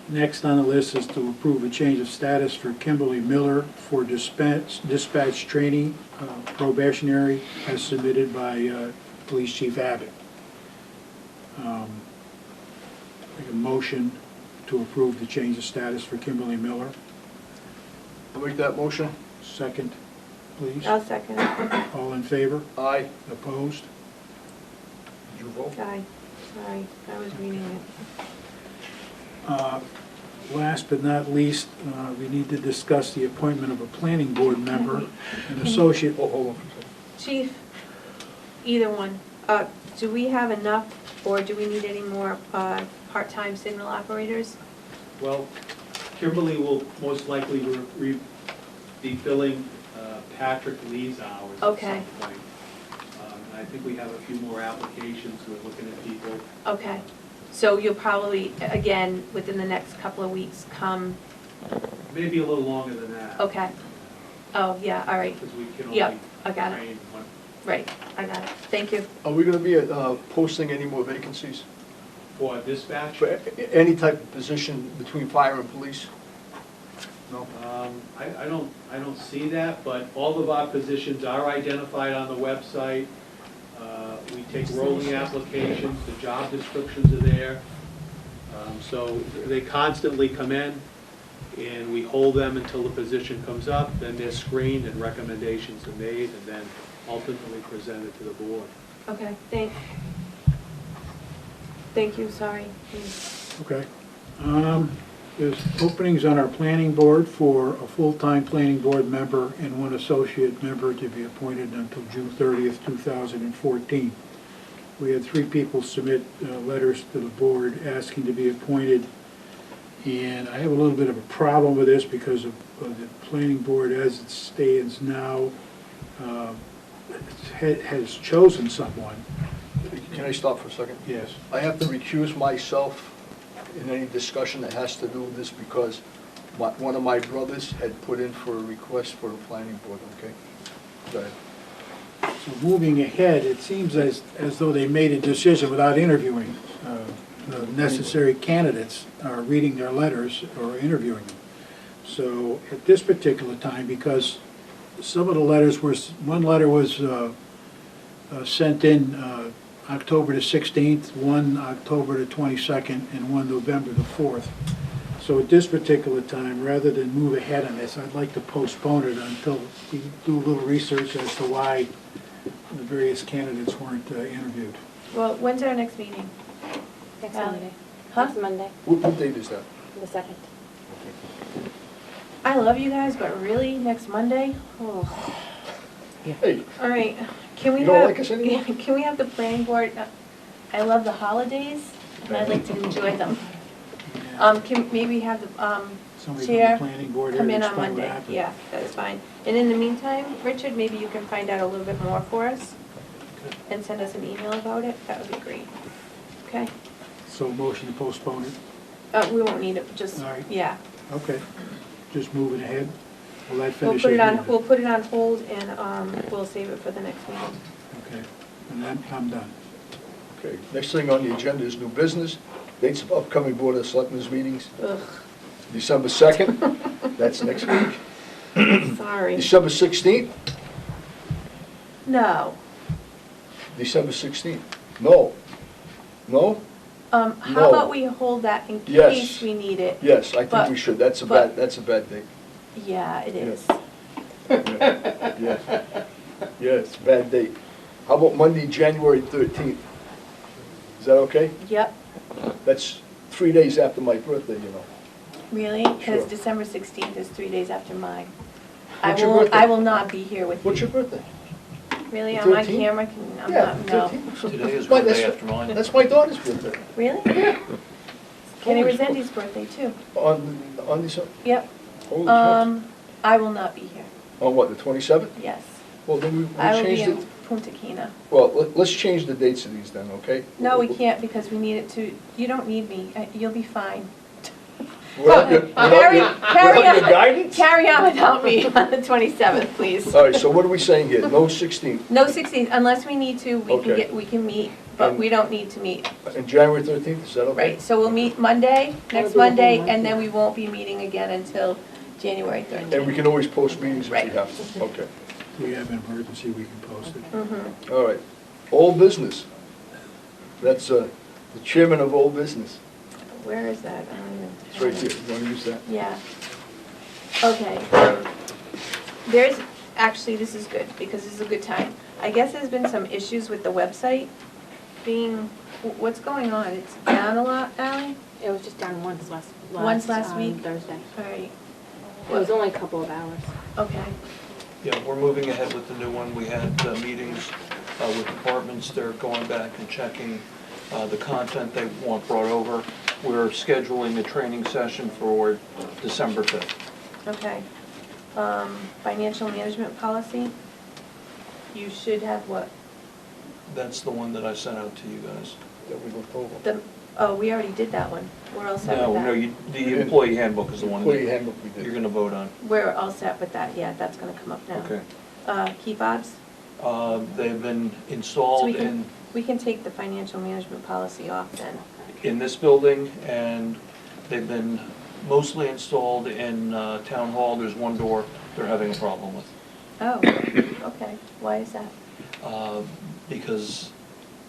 Next on the list is to approve a change of status for Kimberly Miller for dispatch training probationary as submitted by Police Chief Abbott. Make a motion to approve the change of status for Kimberly Miller. I'll make that motion. Second, please. I'll second. All in favor? Aye. Opposed? Did you vote? Aye, sorry, I was reading it. Last but not least, we need to discuss the appointment of a planning board member and associate. Oh, hold on for a second. Chief, either one, do we have enough, or do we need any more part-time signal operators? Well, Kimberly will most likely be filling Patrick Lee's hours at Okay. some point. I think we have a few more applications, we're looking at people. Okay, so you'll probably, again, within the next couple of weeks, come, Maybe a little longer than that. okay. Oh, yeah, all right, Because we can Yep, only I got it. train one. right, I got it, thank you. Are we going to be posting any more vacancies? For dispatch? For any type of position between fire and police? No? I don't see that, but all of our positions are identified on the website. We take rolling applications, the job descriptions are there. So they constantly come in, and we hold them until the position comes up, then they're screened and recommendations are made, and then ultimately presented to the board. Okay, thank you, sorry. Okay. There's openings on our planning board for a full-time planning board member and one associate member to be appointed until June 30th, 2014. We had 3 people submit letters to the board asking to be appointed, and I have a little bit of a problem with this because of the planning board as it stands now has chosen someone. Can I stop for a second? Yes. I have to recuse myself in any discussion that has to do with this because one of my brothers had put in for a request for the planning board, okay? Go ahead. So moving ahead, it seems as though they made a decision without interviewing the necessary candidates, or reading their letters or interviewing them. So at this particular time, because some of the letters were, one letter was sent in October the 16th, one October the 22nd, and one November the 4th. So at this particular time, rather than move ahead on this, I'd like to postpone it until we do a little research as to why the various candidates weren't interviewed. Well, when's our next meeting? Next Ally? Monday. Huh? Next Monday, What date is that? the 2nd. I love you guys, but really, next Monday? Oh. Hey, All right, can we You have? don't like us anymore? Can we have the planning board, I love the holidays, and I'd like to enjoy them. Can maybe have the, Somebody from Chair, the planning board come here in to on explain what Monday, happened. yeah, that's fine. And in the meantime, Richard, maybe you can find out a little bit more for us and send us an email about it, that would be great. Okay? So motion to postpone it? We won't need it, just, All right. yeah. Okay. Just moving ahead? Will that We'll finish put it on, here? we'll put it on hold and, we'll save it for the next meeting. Okay. And then I'm done. okay, next thing on the agenda is new business. Dates of upcoming Board of Selectmen's meetings, Ugh, December 2nd, that's next week. sorry. December 16th, No. December 16th. No. No? How No. about we hold that in Yes. case we need it? Yes, I think But- we should. That's a but- bad date. Yeah, it is. Yeah, it's a bad date. How about Monday, January 13th? Is that okay? Yep, That's 3 days after my birthday, you know. really? Because Sure. December 16th is 3 days after mine. What's your birthday? I will not be here with you. What's your birthday? Really, the I'm on 13th? camera, I'm Yeah, not, no. 13th. Today is Why, one that's- day after mine. That's my daughter's birthday. Really? Kenny Rosendi's birthday too. On December? Yep. Holy smokes. I will not be here, On what, the 27th? yes. Well, then we I will be changed in it. Punta Cana. Well, let's change the dates of these then, okay? No, we can't because we need it to, you don't need me, you'll be fine. Without your Carry without your on, guidance? carry on without me on the 27th, please. All right, so what are we saying here? No 16th. No 16th, unless we need to, Okay. we can meet, but And- we don't need to meet. And January 13th, is that okay? Right, so we'll meet Monday, next do a whole Monday, month. and then we won't be meeting again until January And we 13th. can always post meetings if we Right. have to. Okay, If we have an emergency, we can post it. Mhm. all right. Old business. That's the chairman of old business. Where is that? I don't even- It's right there. You want to use that? Yeah. Okay. There's, actually, this is good, because this is a good time. I guess there's been some issues with the website being, what's going on? It's down a lot, Ally? It was just down once last week? Thursday. All right, It was only a couple of hours. okay. Yeah, we're moving ahead with the new one. We had meetings with departments. They're going back and checking the content they want brought over. We're scheduling a training session for December 5th. Okay. Financial management policy? You should have what? That's the one that I sent out to you guys. That we looked over. Oh, we already did that one. We're all set with that. No, the employee handbook is the one Employee that handbook we you're did. gonna vote on. We're all set with that, yeah, that's gonna come up now. Okay. Key fobs? They've been So installed we can take the financial management policy off then. in this building, and they've been mostly installed in Town Hall. There's one door they're having a problem with. Oh, okay, why is that? Because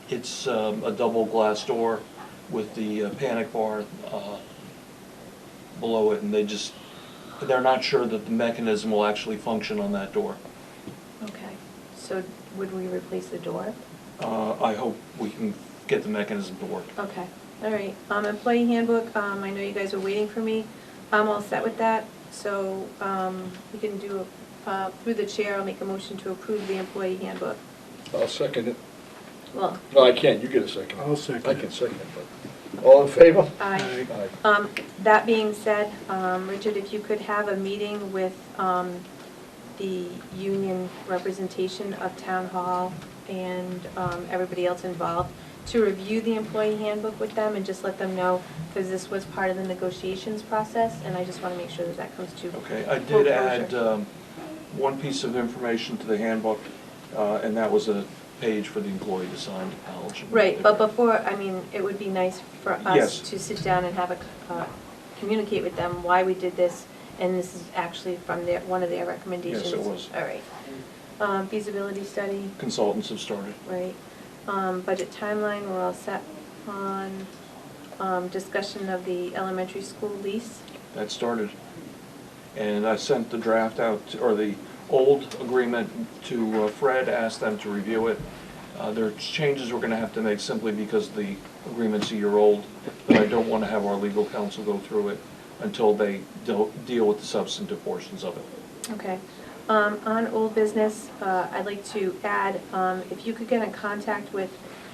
it's a double glass door with the panic bar below it, and they're not sure that the mechanism will actually function on that door. Okay, so would we replace the door? I hope we can get the mechanism to work. Okay, All right, employee handbook, I know you guys are waiting for me. I'm all set with that, so, we can do, through the chair, I'll make a motion to approve the employee handbook. I'll second it. Well, No, I can't, you get a second. I'll second I it. can second it, but, all in favor? I, Aye. that being said, Richard, if you could have a meeting with, the union representation of town hall and, everybody else involved, to review the employee handbook with them and just let them know, because this was part of the negotiations process, and I just want to make sure that that comes to. Okay, I full did closure. add one piece of information to the handbook, and that was a page for the employee to sign to acknowledge. Right, but before, I mean, it would be nice for us Yes. to sit down and have a, communicate with them why we did this, and this is actually from their, one of their recommendations. Yes, it was. All right. Feasibility study, Consultants have started. right. Budget timeline, we're all set on. Discussion of the elementary school lease. That started. And I sent the draft out, or the old agreement to Fred, asked them to review it. There are changes we're gonna have to make simply because the agreement's a year old, but I don't wanna have our legal counsel go through it until they deal with the substantive portions of it. Okay. On old business, I'd like to add, if you could get in contact with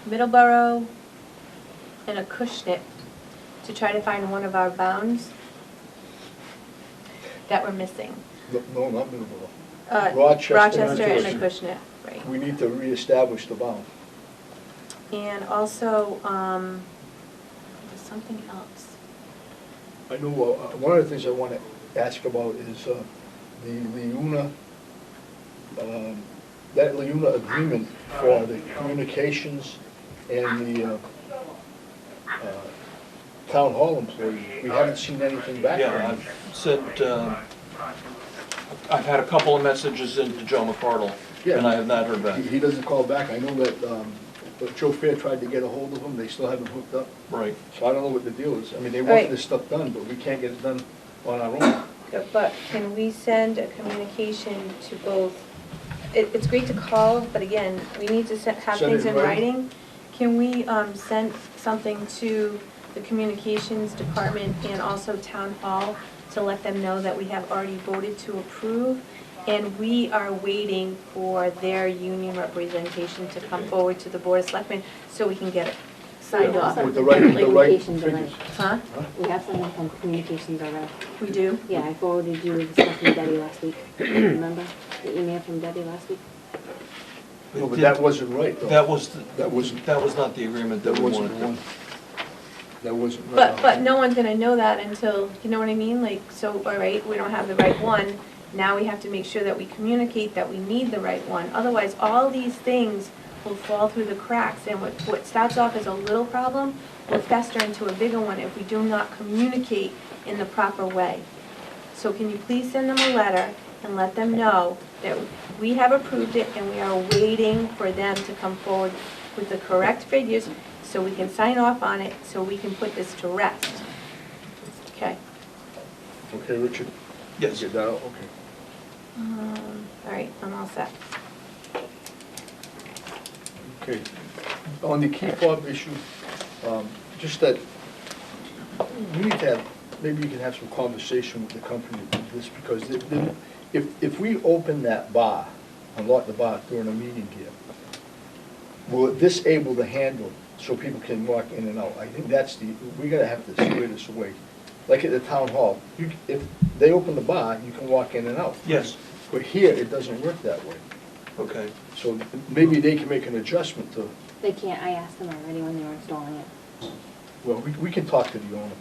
Middleborough and Acushnet to try to find one of our bounds that we're missing. No, not Middleborough. Rochester. Rochester and Acushnet, right. We need to reestablish the bound. And also, there's something else. I know, one of the things I want to ask about is the Leuna, that Leuna agreement for the communications and the town hall employee. We haven't seen anything back Yeah, from him. I've sent, I've had a couple of messages into Joe McCardle, and I have not heard back. He doesn't call back. I know that Joe Fair tried to get a hold of him. They still haven't hooked up. Right. So I don't know what the deal is. I mean, they Right. want this stuff done, but we can't get it done on our own. But can we send a communication to both, it's great to call, but again, we need to have Send it things in in writing? writing. Can we send something to the communications department and also town hall to let them know that we have already voted to approve? And we are waiting for their union representation to come forward to the Board of Selectmen so we can get it signed off. With the right Communications figures. already. Huh? We have someone from communications already. We do? Yeah, I forwarded you the stuff from Debbie last week. Remember the email from Debbie last week? No, but that wasn't right, though. That was, That wasn't, that was not the agreement that that we wasn't wanted the to. one. That wasn't right. But no one's gonna know that until, you know what I mean? Like, so, all right, we don't have the right one. Now we have to make sure that we communicate that we need the right one. Otherwise, all these things will fall through the cracks. And what starts off as a little problem will fester into a bigger one if we do not communicate in the proper way. So can you please send them a letter and let them know that we have approved it and we are waiting for them to come forward with the correct figures so we can sign off on it, so we can put this to rest. Okay? Okay, Richard? Yes. Get that out, okay. All right, I'm all set. Okay. On the key fob issue, just that, we need to have, maybe you can have some conversation with the company about this, because if we open that bar, unlock the bar during a meeting here, will it disable the handle so people can walk in and out? I think that's we gotta have to square this away. Like at the town hall, if they open the bar, you can walk in and out. Yes, But here, it doesn't work that way. okay. So maybe they can make an adjustment to, They can't, I asked them already when they were installing it. well, we can talk to the owner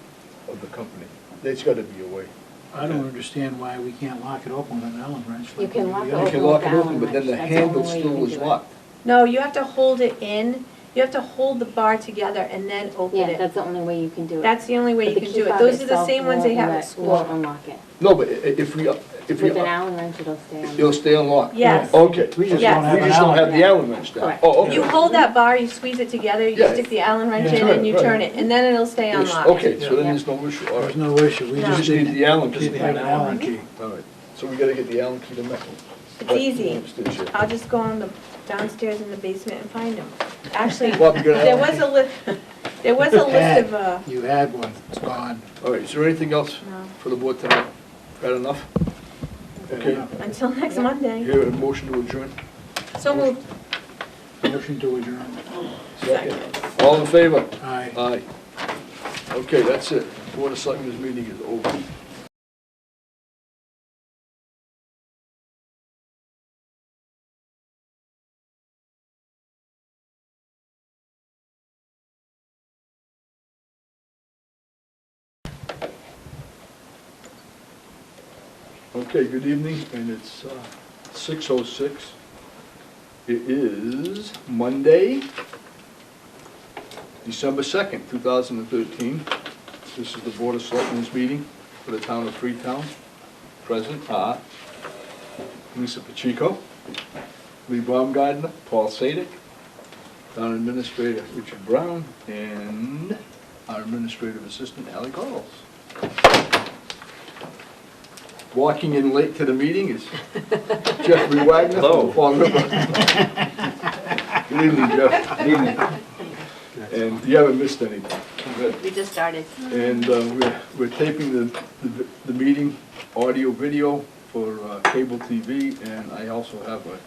of the company. There's gotta be a way. I don't understand why we can't lock it open with an Allen wrench. You can lock it You open can lock with it the open, Allen but then wrench. the That's the handle only way you still can is do it. locked. No, you have to hold it in, you have to hold the bar together and then open Yeah, it. that's the only way you can do it. That's the only way But you the can key do it. fob Those are the itself same ones they have at won't school. unlock it. No, but if we, With an Allen wrench, it'll stay on. it'll stay unlocked? Yes. Okay. We just Yes. don't have We an just don't have Allen. the Allen wrench down. Correct. Oh, okay. You hold that bar, you squeeze it together, you Yeah. stick the Allen wrench Yeah. in and you Right, turn right. it, and then it'll stay Yes, unlocked. okay, so then Yeah. there's no issue, all There's right. no issue, we No. We just just need didn't the Allen didn't key. have an Allen key. All right, so we gotta get the Allen key to metal. It's easy. I'll just go on the downstairs in the basement and find them. Actually, Bob, you got an there Allen was key? a It was a list of, You had one, it's gone. All right, is there anything else no. for the board tonight? Had enough? Okay, Until next Monday. here, a motion to adjourn. So moved. Motion to adjourn. Second. All in favor? Aye. Aye. Okay, that's it. Board of Selectmen's meeting is over. Okay, good evening, and it's 6:06. It is Monday, December 2nd, 2013. This is the Board of Selectmen's meeting for the town of Freetown. Present are Lisa Pacheco, Lee Baumgartner, Paul Sadek, Town Administrator Richard Brown, and our Administrative Assistant Ally Corals. Walking in late to the meeting is Jeffrey Wagner from the Fall River. Good evening, Jeff. Good evening. And you haven't missed anything. Good. We just started. And we're taping the meeting, audio, video for cable TV, and I also have an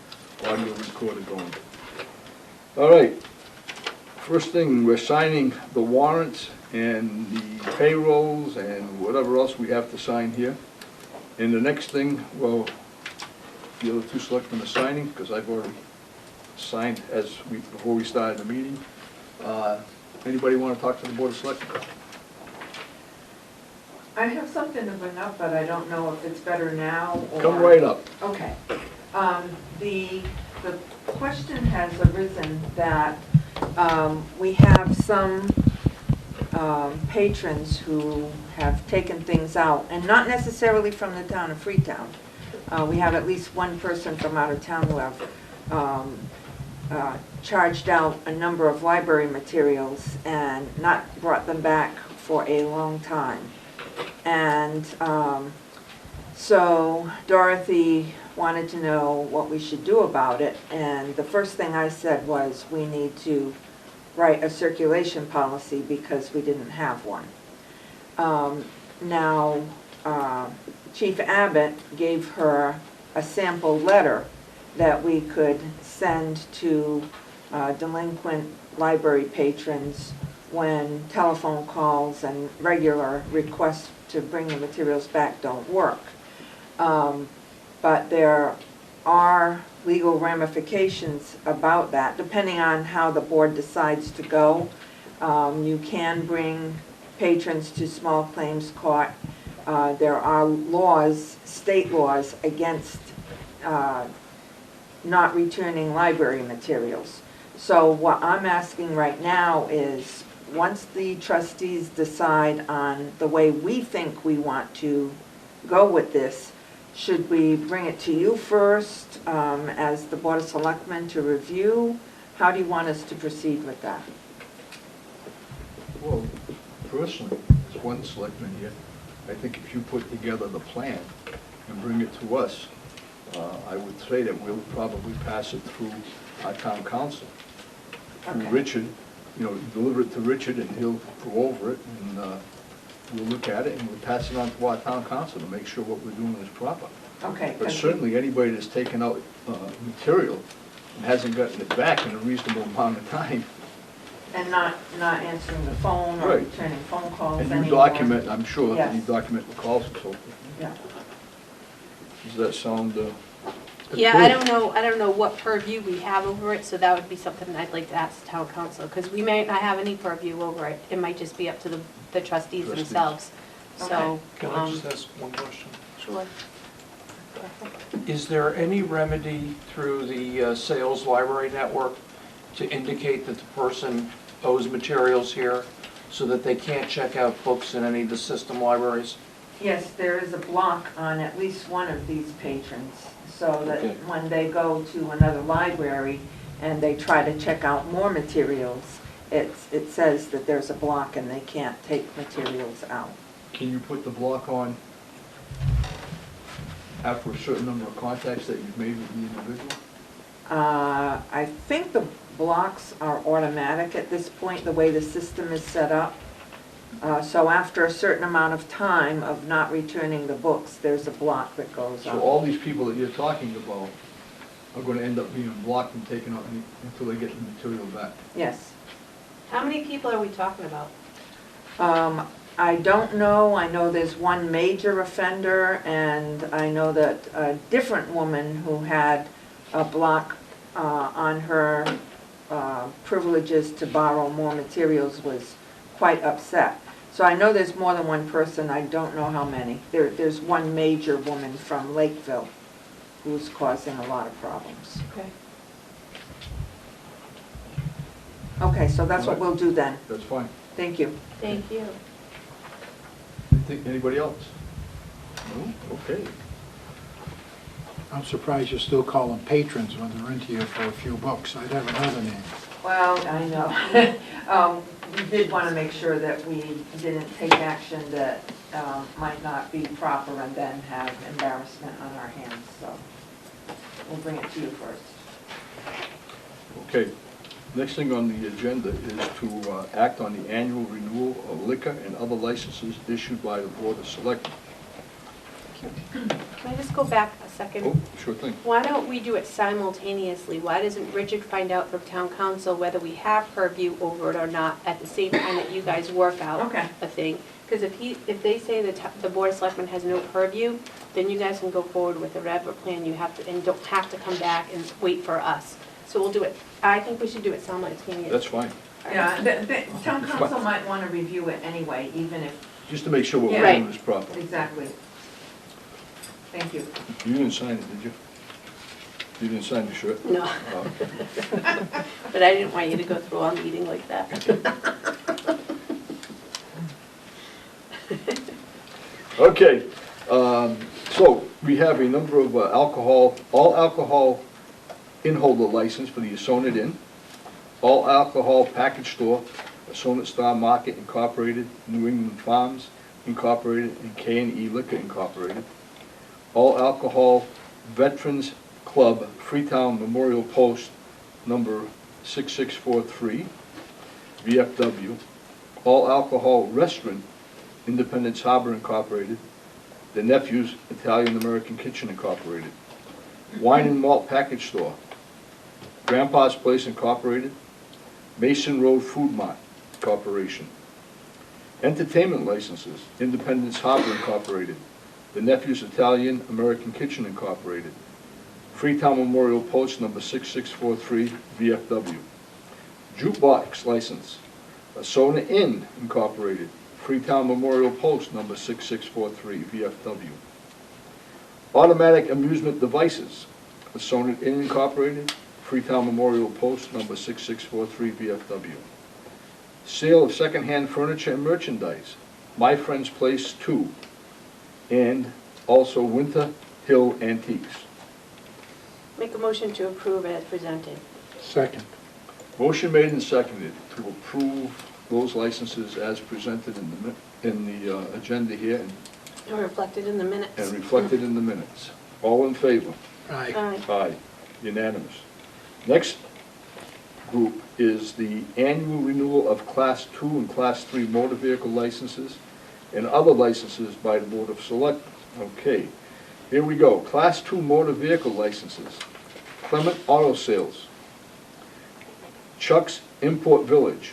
audio recorder going. All right. First thing, we're signing the warrants and the payrolls and whatever else we have to sign here. And the next thing, well, the other two selectmen are signing, because I've already signed before we started the meeting. Anybody want to talk to the Board of Selectmen? I have something to bring up, but I don't know if it's better now or... Come right up. Okay. The question has arisen that we have some patrons who have taken things out, and not necessarily from the town of Freetown. We have at least one person from out of town who have charged out a number of library materials and not brought them back for a long time. And so Dorothy wanted to know what we should do about it, and the first thing I said was we need to write a circulation policy because we didn't have one. Now, Chief Abbott gave her a sample letter that we could send to delinquent library patrons when telephone calls and regular requests to bring the materials back don't work. But there are legal ramifications about that, depending on how the board decides to go. You can bring patrons to small claims court. There are laws, state laws, against not returning library materials. So what I'm asking right now is, once the trustees decide on the way we think we want to go with this, should we bring it to you first as the Board of Selectmen to review? How do you want us to proceed with that? Well, personally, as one selectman here, I think if you put together the plan and bring it to us, I would say that we'll probably pass it through our town council. Through Okay. Richard, deliver it to Richard and he'll go over it and we'll look at it and we'll pass it on to our town council to make sure what we're doing is proper. Okay. But certainly anybody that's taken out material and hasn't gotten it back in a reasonable amount of time. And not answering the phone or Right. returning phone calls And anymore. you document, I'm sure, Yes. you document the calls and so forth. Yeah. Does that sound? Yeah, I don't know what purview we have over it, so that would be something I'd like to ask town council, because we may not have any purview over it. It might just be up to the trustees Trustees. themselves, so. Can I just ask one question? Sure. Is there any remedy through the sales library network to indicate that the person owes materials here so that they can't check out books in any of the system libraries? Yes, there is a block on at least one of these patrons, so that Okay. when they go to another library and they try to check out more materials, it says that there's a block and they can't take materials out. Can you put the block on after a certain number of contacts that you've made with the individual? I think the blocks are automatic at this point, the way the system is set up. So after a certain amount of time of not returning the books, there's a block that goes So up. all these people that you're talking about are gonna end up being blocked and taken out until they get the material back. Yes. How many people are we talking about? I don't know, I know there's one major offender, and I know that a different woman who had a block on her privileges to borrow more materials was quite upset. So I know there's more than one person, I don't know how many. There's one major woman from Lakeville who's causing a lot of problems. Okay. Okay, so that's what we'll do then. That's fine. Thank you. Thank you. Anybody else? No? Okay. I'm surprised you still call them patrons when they're into you for a few bucks. I'd have another name. Well, I know. We did want to make sure that we didn't take action that might not be proper and then have embarrassment on our hands, so we'll bring it to you first. Okay. Next thing on the agenda is to act on the annual renewal of liquor and other licenses issued by the Board of Selectmen. Can I just go back a second? Oh, sure thing. Why don't we do it simultaneously? Why doesn't Richard find out from town council whether we have purview over it or not at the same time that you guys work out Okay. a thing? Because if they say the Board of Selectmen has no purview, then you guys can go forward with whatever plan you have to, and don't have to come back and wait for us. So we'll do it, I think we should do it simultaneously. That's fine. Yeah, the town council might want to review it anyway, even if, Just to make sure we're Yeah. doing this properly. exactly. Thank you. You didn't sign it, did you? You didn't sign the shirt? No, Oh, but I didn't want you to go through our meeting like that. Okay, so we have a number of all alcohol in-holder license for the Sonnet Inn, all alcohol package store, Sonnet Star Market Incorporated, New England Farms Incorporated, and K&E Liquor Incorporated, all alcohol Veterans Club, Freetown Memorial Post, number 6643, VFW, all alcohol restaurant, Independence Harbor Incorporated, the Nephews Italian American Kitchen Incorporated, wine and malt package store, Grandpa's Place Incorporated, Mason Road Food Mart Corporation, entertainment licenses, Independence Harbor Incorporated, the Nephews Italian American Kitchen Incorporated, Freetown Memorial Post number 6643, VFW, jukebox license, Asona Inn Incorporated, Freetown Memorial Post number 6643, VFW. Automatic amusement devices, Asona Inn Incorporated, Freetown Memorial Post number 6643, VFW. Sale of secondhand furniture and merchandise, My Friend's Place 2, and also Winter Hill Antiques. Make a motion to approve as presented. Second. Motion made and seconded to approve those licenses as presented in the agenda here And reflected in the minutes. and reflected in the minutes. All in favor? Aye. Aye. Aye. Unanimous. Next group is the annual renewal of Class 2 and Class 3 motor vehicle licenses and other licenses by the Board of Selectmen. Okay, here we go. Class 2 motor vehicle licenses. Clement Auto Sales, Chuck's Import Village,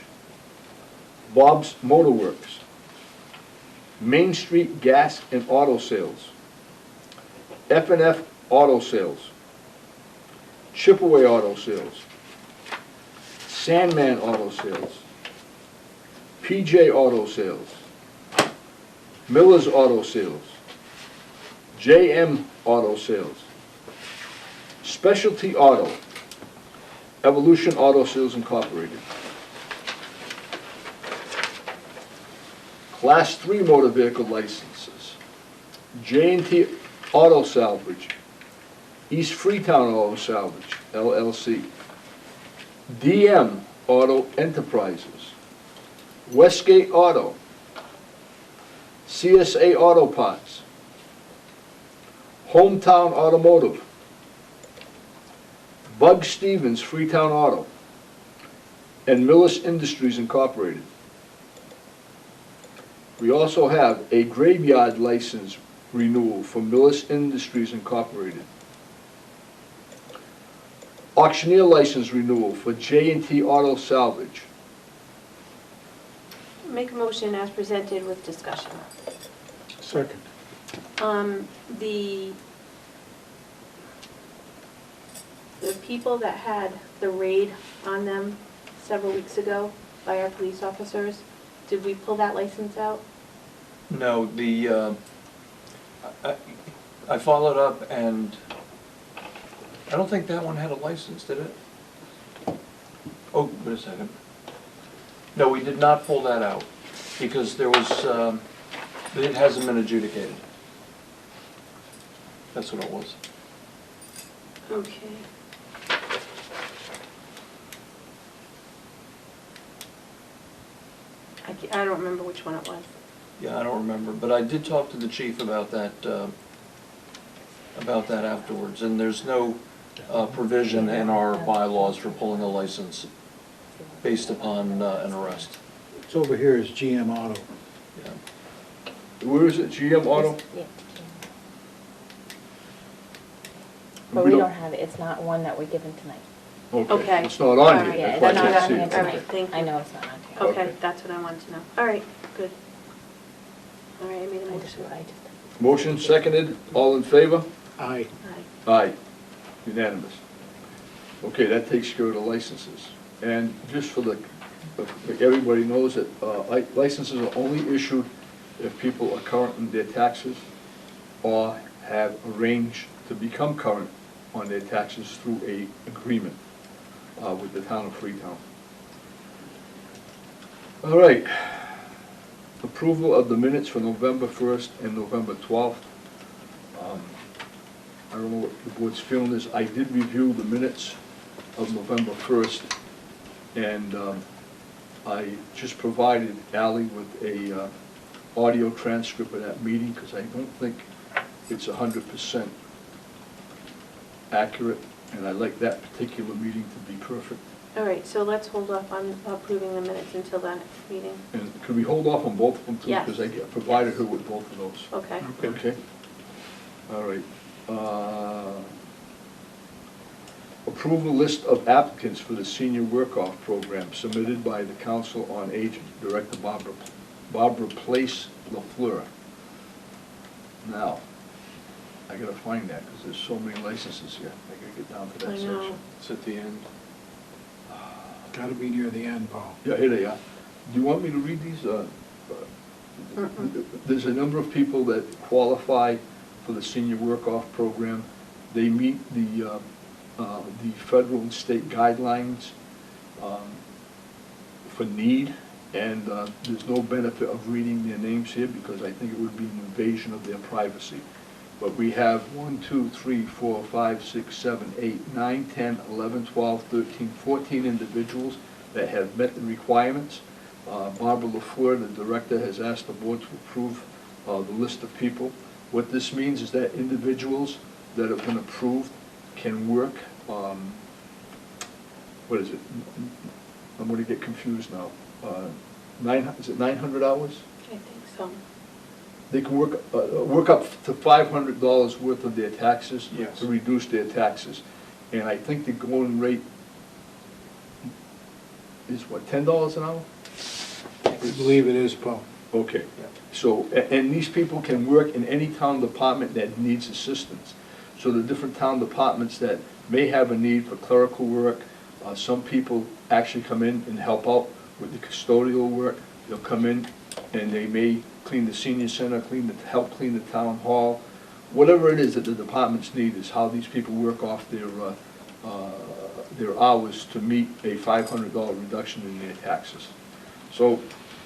Bob's Motor Works, Main Street Gas and Auto Sales, F&F Auto Sales, Chipaway Auto Sales, Sandman Auto Sales, PJ Auto Sales, Miller's Auto Sales, JM Auto Sales, Specialty Auto, Evolution Auto Sales Incorporated. Class 3 motor vehicle licenses, J&T Auto Salvage, East Freetown Auto Salvage, LLC, DM Auto Enterprises, Westgate Auto, CSA Auto Parts, Hometown Automotive, Bug Stevens Freetown Auto, and Millis Industries Incorporated. We also have a graveyard license renewal for Millis Industries Incorporated. Auctioneer license renewal for J&T Auto Salvage. Make a motion as presented with discussion. Second. The people that had the raid on them several weeks ago by our police officers, did we pull that license out? No, I followed up and I don't think that one had a license, did it? Oh, wait a second. No, we did not pull that out because there was, it hasn't been adjudicated. That's what it was. Okay. I don't remember which one it was. Yeah, I don't remember, but I did talk to the chief about that afterwards, and there's no provision in our bylaws for pulling a license based upon an arrest. It's over here is GM Auto. Yeah. Where is it, GM Auto? Yeah. But we don't have it, it's not one that we're given tonight. Okay. It's not on All here. right. Yeah, That's why it's I not can't on see here it. All right, tonight. thank you. I know it's not on here. Okay, Okay. that's what I wanted to know. All right, good. All right, I made a I just, motion. I just. Motion seconded, all in favor? Aye. Aye. Aye, unanimous. Okay, that takes care of the licenses. And just for everybody knows that licenses are only issued if people are current in their taxes or have arranged to become current on their taxes through a agreement with the town of Freetown. All right. Approval of the minutes for November 1st and November 12th. I don't know what the board's feeling is. I did review the minutes of November 1st, and I just provided Ally with a audio transcript of that meeting, because I don't think it's 100% accurate, and I'd like that particular meeting to be perfect. All right, so let's hold off on approving the minutes until that next meeting. And could we hold off on both of them too? Yes. Because I provided her with both of those. Okay. Okay. All right. Approval list of applicants for the senior work-off program submitted by the Council on Aging, Director Barbara Place LaFleur. Now, I gotta find that because there's so many licenses here. I gotta get down to that I section. know. It's at the end. Gotta be near the end, Paul. Yeah, here they are. Do you want me to read these? There's a number of people that qualify for the senior work-off program. They meet the federal and state guidelines for need, and there's no benefit of reading their names here because I think it would be an invasion of their privacy. But we have 1, 2, 3, 4, 5, 6, 7, 8, 9, 10, 11, 12, 13, 14 individuals that have met the requirements. Barbara LaFleur, the director, has asked the board to approve the list of people. What this means is that individuals that have been approved can work, what is it? I'm going to get confused now. Is it 900 hours? I think so. They can work up to $500 worth of their taxes Yes. to reduce their taxes. And I think the going rate is what, $10 an hour? I believe it is, Paul. Okay, so, and these people can work in any town department that needs assistance. So the different town departments that may have a need for clerical work, some people actually come in and help out with the custodial work. They'll come in and they may clean the senior center, help clean the town hall. Whatever it is that the departments need is how these people work off their hours to meet a $500 reduction in their taxes. So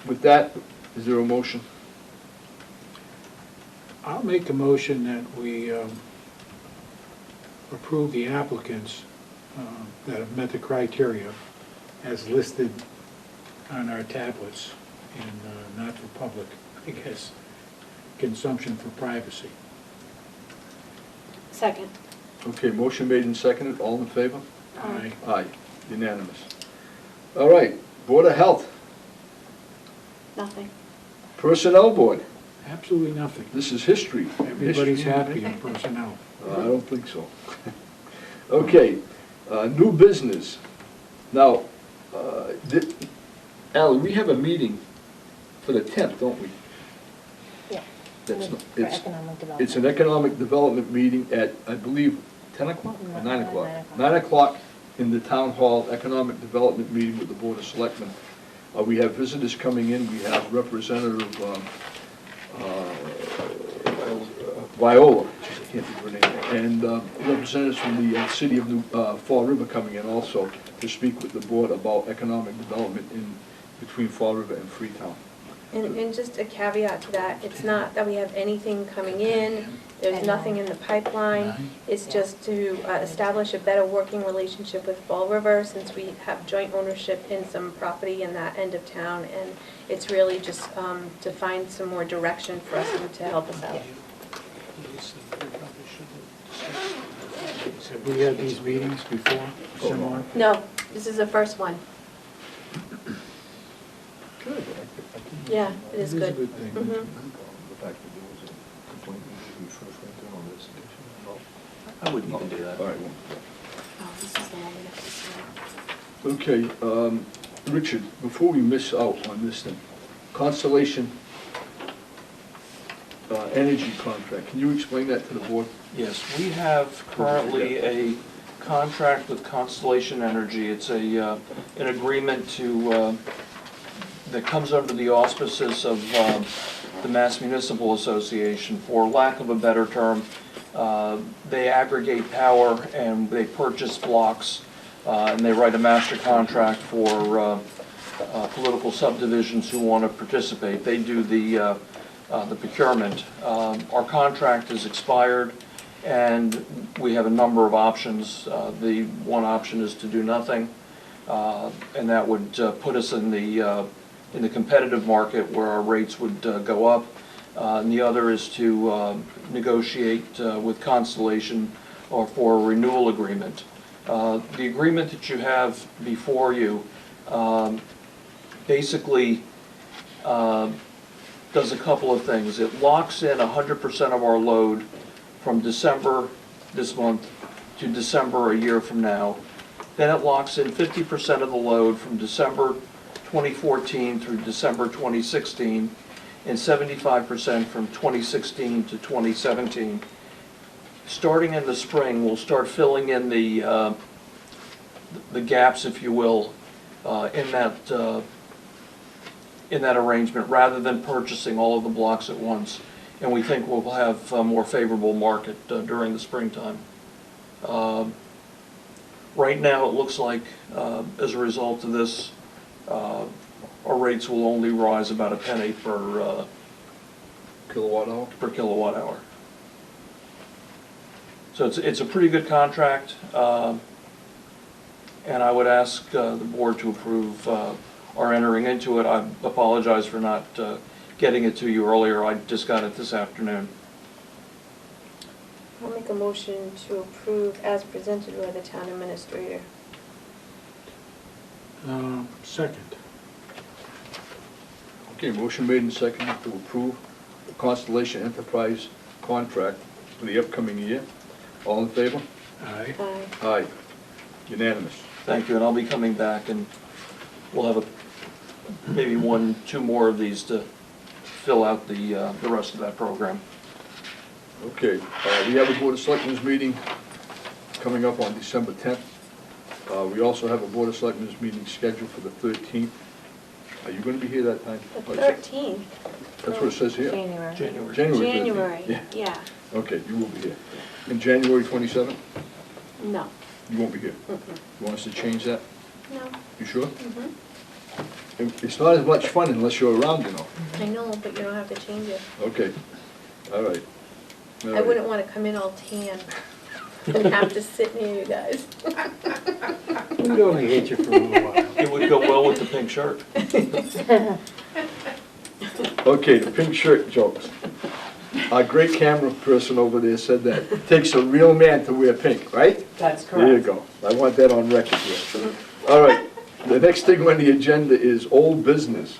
with that, is there a motion? I'll make a motion that we approve the applicants that have met the criteria as listed on our tablets in not for public, I guess, consumption for privacy. Second. Okay, motion made and seconded, all in favor? Aye. Aye, unanimous. All right, Board of Health, Nothing. Personnel Board, Absolutely nothing. this is history. Everybody's History. happy in personnel. I don't think so. Okay, new business. Now, Ally, we have a meeting for the 10th, don't we? Yeah. That's not- For economic development. It's an economic development meeting at, I believe, 10 o'clock or 9 o'clock? 9 o'clock in the Town Hall, Economic Development meeting with the Board of Selectmen. We have visitors coming in, we have Representative Viola, I can't think of her name, and representatives from the city of Fall River coming in also to speak with the board about economic development between Fall River and Freetown. And just a caveat to that, it's not that we have anything coming in, there's nothing in the pipeline. It's just to establish a better working relationship with Fall River, since we have joint ownership in some property in that end of town. And it's really just to find some more direction for us and to help us out. Have we had these meetings before, similar? No, this is the first one. Good. Yeah, it is It is a good. good thing. Mhm. The fact that there was a complaint, we first went down on this. No. I wouldn't even do that. All right, well. Oh, this is the one we have to sign. Okay, Richard, before we miss out on this thing, Constellation Energy contract, can you explain that to the board? Yes, we have currently a contract with Constellation Energy. It's an agreement that comes under the auspices of the Mass Municipal Association. For lack of a better term, they aggregate power and they purchase blocks, and they write a master contract for political subdivisions who want to participate. They do the procurement. Our contract is expired, and we have a number of options. The one option is to do nothing, and that would put us in the competitive market where our rates would go up. And the other is to negotiate with Constellation or for a renewal agreement. The agreement that you have before you basically does a couple of things. It locks in 100% of our load from December this month to December a year from now. Then it locks in 50% of the load from December 2014 through December 2016, and 75% from 2016 to 2017. Starting in the spring, we'll start filling in the gaps, if you will, in that arrangement, rather than purchasing all of the blocks at once. And we think we'll have a more favorable market during the springtime. Right now, it looks like, as a result of this, our rates will only rise about a penny per Kilowatt hour? per kilowatt hour. So it's a pretty good contract, and I would ask the board to approve our entering into it. I apologize for not getting it to you earlier. I just got it this afternoon. I'll make a motion to approve as presented by the town administrator. Second. Okay, motion made and seconded to approve the Constellation Enterprise contract for the upcoming year. All in favor? Aye. Aye. Aye. Unanimous. Thank you, and I'll be coming back, and we'll have maybe 1, 2 more of these to fill out the rest of that program. Okay, we have a Board of Selectmen's meeting coming up on December 10th. We also have a Board of Selectmen's meeting scheduled for the 13th. Are you going to be here that time? The 13th. That's what it says here. January. January. January 13th. January, yeah. Okay, you will be here. And January 27th, No. you won't be here. Mm-mm. You want us to change that? No. You sure? Mhm. It's not as much fun unless you're around, you know. I know, but you don't have to change it. Okay, all right. All I right. wouldn't want to come in all tan and have to sit near you guys. We'd only hate you for a little while. It would go well with the pink shirt. Okay, the pink shirt jokes. Our great camera person over there said that. It takes a real man to wear pink, right? That's There you go. I want that on record here. All right, the The next thing on the agenda is old business.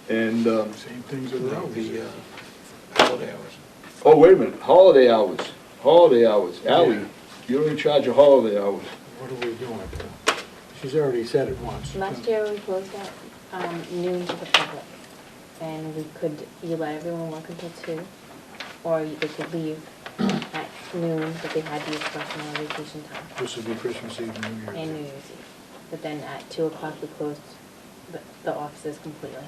And, Same things that are always The there. holiday hours. oh, wait a minute, holiday hours. Ally, Yeah. you're in charge of holiday hours. What are we doing? She's already said it once. Last year, we closed at noon to the public, and we could, you let everyone work until 2, or they could leave at noon, but they had the expression on vacation time, This would be Christmas Eve and New Year's. and New Eve. Year's Eve. But then at 2 o'clock, we closed the offices completely.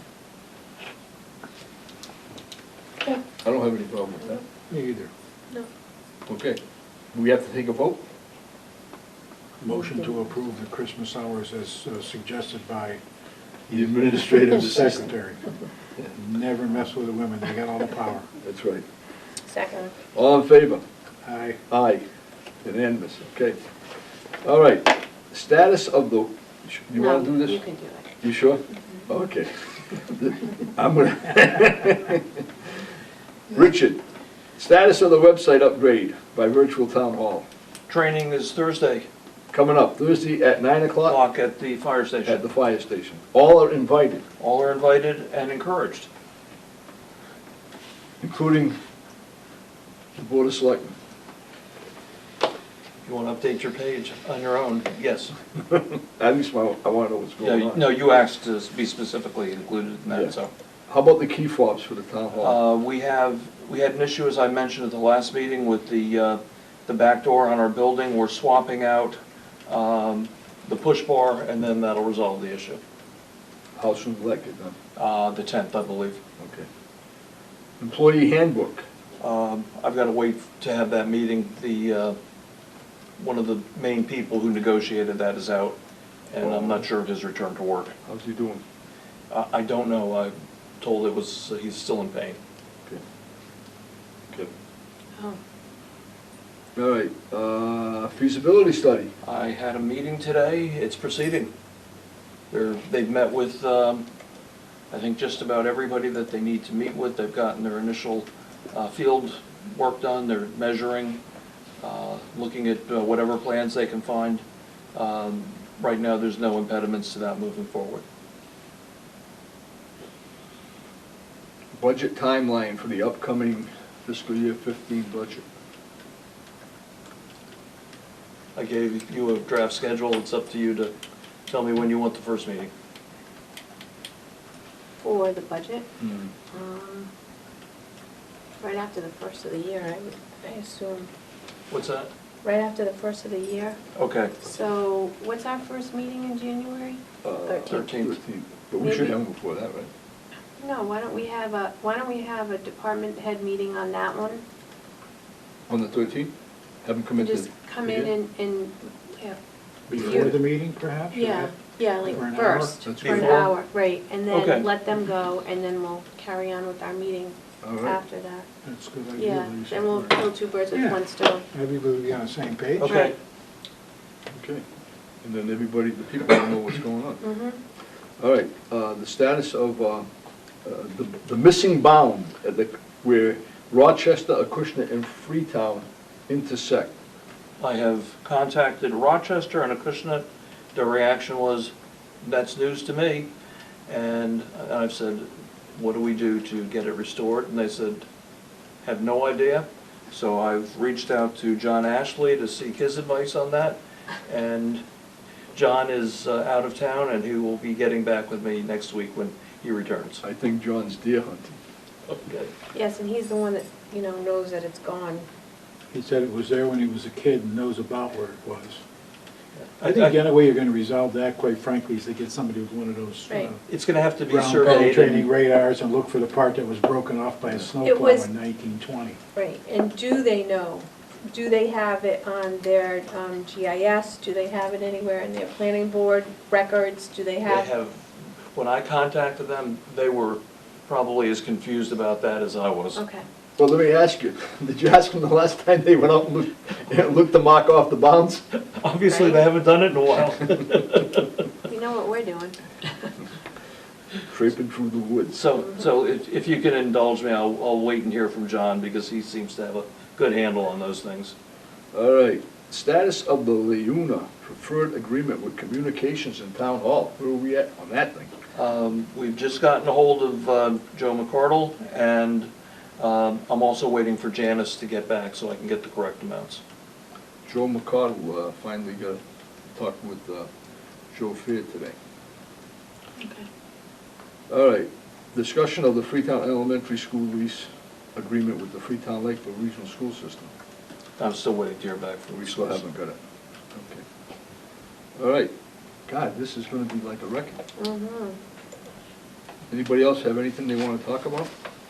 I don't have any problem with that. Me either. Okay, we have to take a vote? Motion to approve the Christmas hours as suggested by The administrative the assistant. secretary. Never mess with the women, they got all the power. That's right. Second. All in favor? Aye. Aye. Unanimous, okay. All right, status of the, you wanna do this? No, you can do it. You sure? Okay. I'm gonna. Richard, status of the website upgrade by Virtual Town Hall. Training is Thursday, Coming up Thursday at 9 o'clock clock at the fire at station. the fire station. All are invited, All are invited and encouraged. including the Board of Selectmen. You want to update your page on your own? Yes. At least I wanna know what's going Yeah, on. no, you asked to be specifically included in Yeah. that, so. How about the key fobs for the town hall? We had an issue, as I mentioned at the last meeting, with the back door on our building. We're swapping out the push bar, and then that'll resolve the issue. How soon will that get done? The 10th, I believe. Okay. Employee handbook. I've got to wait to have that meeting. One of the main people who negotiated that is out, and I'm not sure of his return to work. How's he doing? I don't know. I'm told he's still in pain. Okay. Good. Oh. All right, feasibility study. I had a meeting today. It's proceeding. They've met with, I think, just about everybody that they need to meet with. They've gotten their initial field work done. They're measuring, looking at whatever plans they can find. Right now, there's no impediments to that moving forward. Budget timeline for the upcoming fiscal year 15 budget. I gave you a draft schedule. It's up to you to tell me when you want the first meeting. For the budget, Hmm. right after the first of the year, I assume. What's that? Right after the first of the year. Okay. So what's our first meeting in January? 13th. But we should Maybe. have them before that, right? No, why don't we have a department head meeting on that one? On the 13th? Have them come in. Just come in and, yeah, Before the meeting, perhaps? or yeah, yeah, like For an hour? first, That's for an before? hour, right, and Okay. then let them go, and then we'll carry on with our meeting All right. after that. That's a good idea, Yeah, Lisa. then we'll kill two birds with Yeah. one stone. Everybody will be on the same page? Okay. Okay. And then everybody, the people will know what's going on. Mm-hmm. All right, the status of the missing bound at where Rochester, Acushnet, and Freetown intersect. I have contacted Rochester and Acushnet. Their reaction was, that's news to me. And I've said, what do we do to get it restored? And they said, have no idea. So I've reached out to John Ashley to seek his advice on that. And John is out of town, and he will be getting back with me next week when he returns. I think John's deer hunting. Okay. Yes, and he's the one that, knows that it's gone. He said it was there when he was a kid and knows about where it was. I I- think the only way you're gonna resolve that, quite frankly, is to get somebody with one of those Right. It's gonna have to be ground surveyed. penetrating and- radars and look for the part that was broken off by a It snowplow was- in 1920. Right, and do they know? Do they have it on their GIS? Do they have it anywhere in their planning board records? Do they They have? have, when I contacted them, they were probably as confused about that as I was. Okay. Well, let me ask you, did you ask them the last time they went out and looked to mark off the bounds? Obviously, they haven't done it in a while. You know what we're doing. Traiping through the woods. So if you can indulge me, I'll wait and hear from John, because he seems to have a good handle on those things. All right, status of the Leuna preferred agreement with communications in town hall. Where are we at on that thing? We've just gotten a hold of Joe McCardle, and I'm also waiting for Janice to get back so I can get the correct amounts. Joe McCardle finally got talked with Joe Fair today. Okay. All right, discussion of the Freetown Elementary School lease agreement with the Freetown Lakeville Regional School System. I'm still waiting to hear back from We you. still haven't got it. Okay. All right. God, this is gonna be like a record. Mm-hmm. Anybody else have anything they wanna talk about?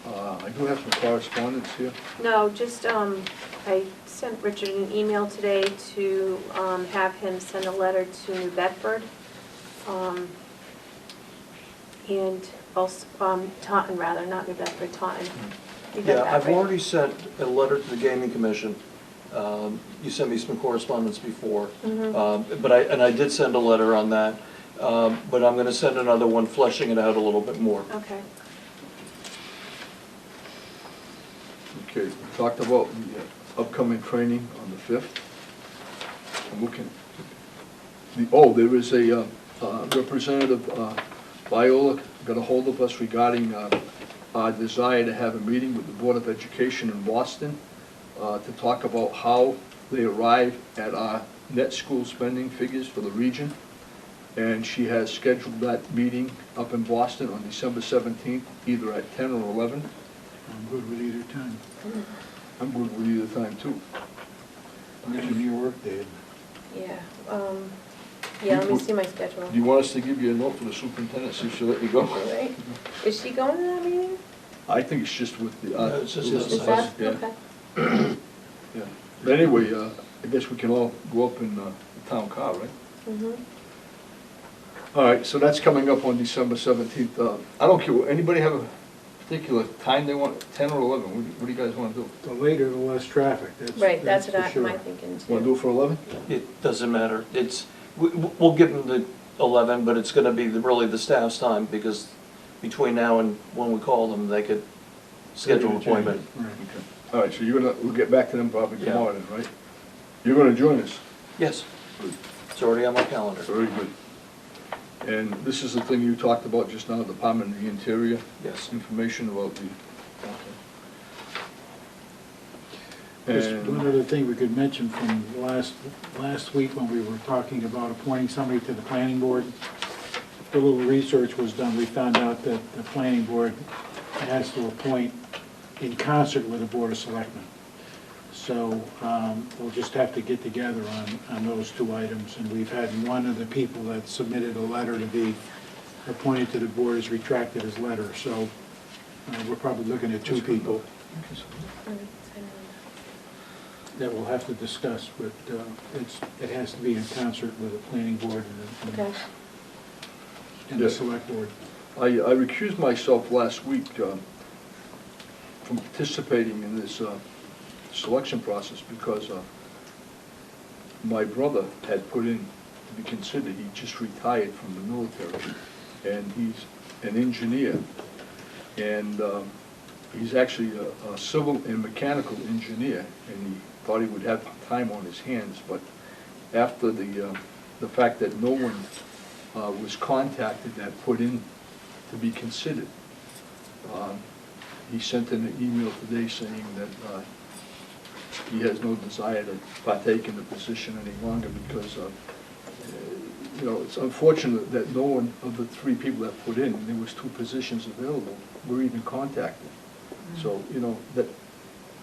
I do have some correspondence here. No, just, I sent Richard an email today to, have him send a letter to New Bedford. And also, Taunton rather, not New Bedford, Taunton. You got Yeah, that, I've right? already sent a letter to the gaming commission. You sent me some correspondence before. But I did send a letter on that, but I'm gonna send another one fleshing it out a little bit more. Okay. Okay, we talked about the upcoming training on the 5th. I'm looking. There is a Representative Viola got a hold of us regarding our desire to have a meeting with the Board of Education in Boston to talk about how they arrive at our net school spending figures for the region. And she has scheduled that meeting up in Boston on December 17th, either at 10 or 11. I'm good with either time. I'm good with either time, too. Mention your work, Dave. Yeah, yeah, let me see my schedule. Do you want us to give you a note for the superintendent, see if she'll let you go? Right? Is she going to that meeting? I think it's just with the... No, it's just with us. Is that, yeah, okay. yeah. But anyway, I guess we can all go up in the town car, right? Mm-hmm. All right, so that's coming up on December 17th. I don't care, anybody have a particular time they want, 10 or 11? What do you guys want to do? The later, the less traffic, Right, that's what for I'm sure. thinking too. Want to do it for 11? It doesn't matter. We'll give them the 11, but it's gonna be really the staff's time, because between now and when we call them, they could schedule an appointment. Right. Okay. All right, so we'll get back to them probably Yeah. tomorrow then, right? You're going to join us? Yes, Good. it's already on my calendar. Very good. And this is the thing you talked about just now, Department of the Interior? Yes. Information about the... Just And- one other thing we could mention from last week when we were talking about appointing somebody to the planning board. A little research was done, we found out that the planning board has to appoint in concert with the Board of Selectmen. So we'll just have to get together on those two items. And we've had one of the people that submitted a letter to be appointed to the board has retracted his letter. So we're probably looking at two people that we'll have to discuss, but it has to be in concert with the planning board Okay. and the select board. I recused myself last week from participating in this selection process because my brother had put in to be considered. He just retired from the military, and he's an engineer, and he's actually a civil and mechanical engineer, and he thought he would have time on his hands, but after the fact that no one was contacted that put in to be considered, he sent in an email today saying that he has no desire to partake in the position any longer because, it's unfortunate that no one of the three people that put in, there was two positions available, were even contacted. So, that,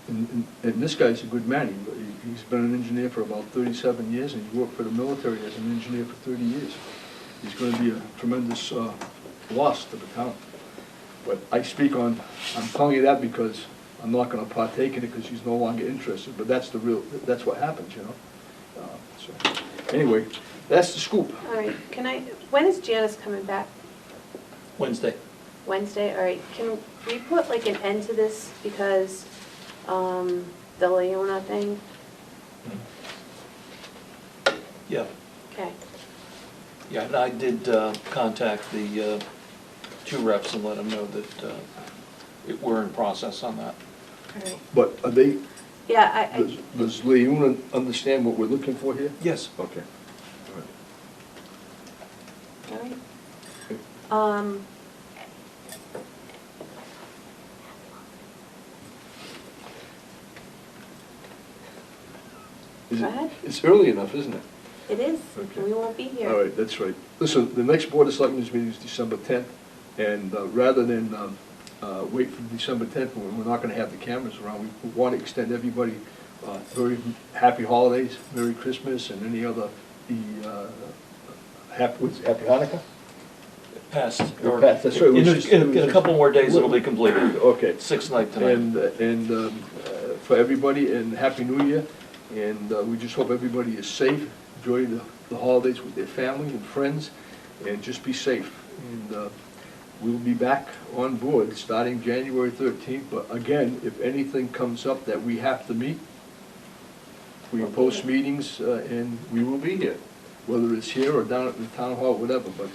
and this guy's a good man. He's been an engineer for about 37 years, and he worked for the military as an engineer for 30 years. He's going to be a tremendous loss to the town. But I'm telling you that because I'm not going to partake in it because he's no longer interested. But that's that's what happens, So, anyway, that's the scoop. All right, when is Janice coming back? Wednesday. Wednesday, all right. Can we put like an end to this because the Leona thing? Yeah, Okay, yeah, and I did contact the two reps and let them know that we're in process on that. all right. But are they, Yeah, Does Leon understand what we're looking for here? Yes. Okay. all right. Is Go it- ahead. It's early enough, isn't it? It is, Okay. we won't be here. All right, that's right. Listen, the next Board of Selectmen's meeting is December 10th, and rather than wait for December 10th, when we're not gonna have the cameras around, we want to extend everybody very happy holidays, Merry Christmas, and any other, happy Hanukkah? Passed. Or passed, that's right. In a couple more days, it'll be completed. Okay. Sixth night tonight. And for everybody, and Happy New Year, and we just hope everybody is safe, enjoy the holidays with their family and friends, and just be safe. And we'll be back on board starting January 13th, but again, if anything comes up that we have to meet, we post meetings, and we will be here, whether it's here or down at the town hall, whatever, but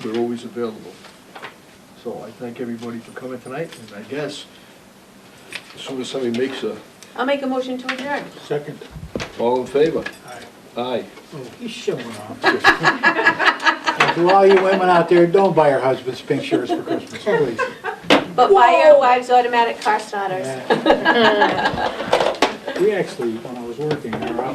we're always available. So I thank everybody for coming tonight, and I guess, as soon as somebody makes I'll make a motion to adjourn. Second. all in favor? Aye. Aye. Oh, he's showing off. And to all you women out there, don't buy your husbands pink shirts for Christmas, please. But buy your wives automatic car starters. Yeah. We actually, when I was working,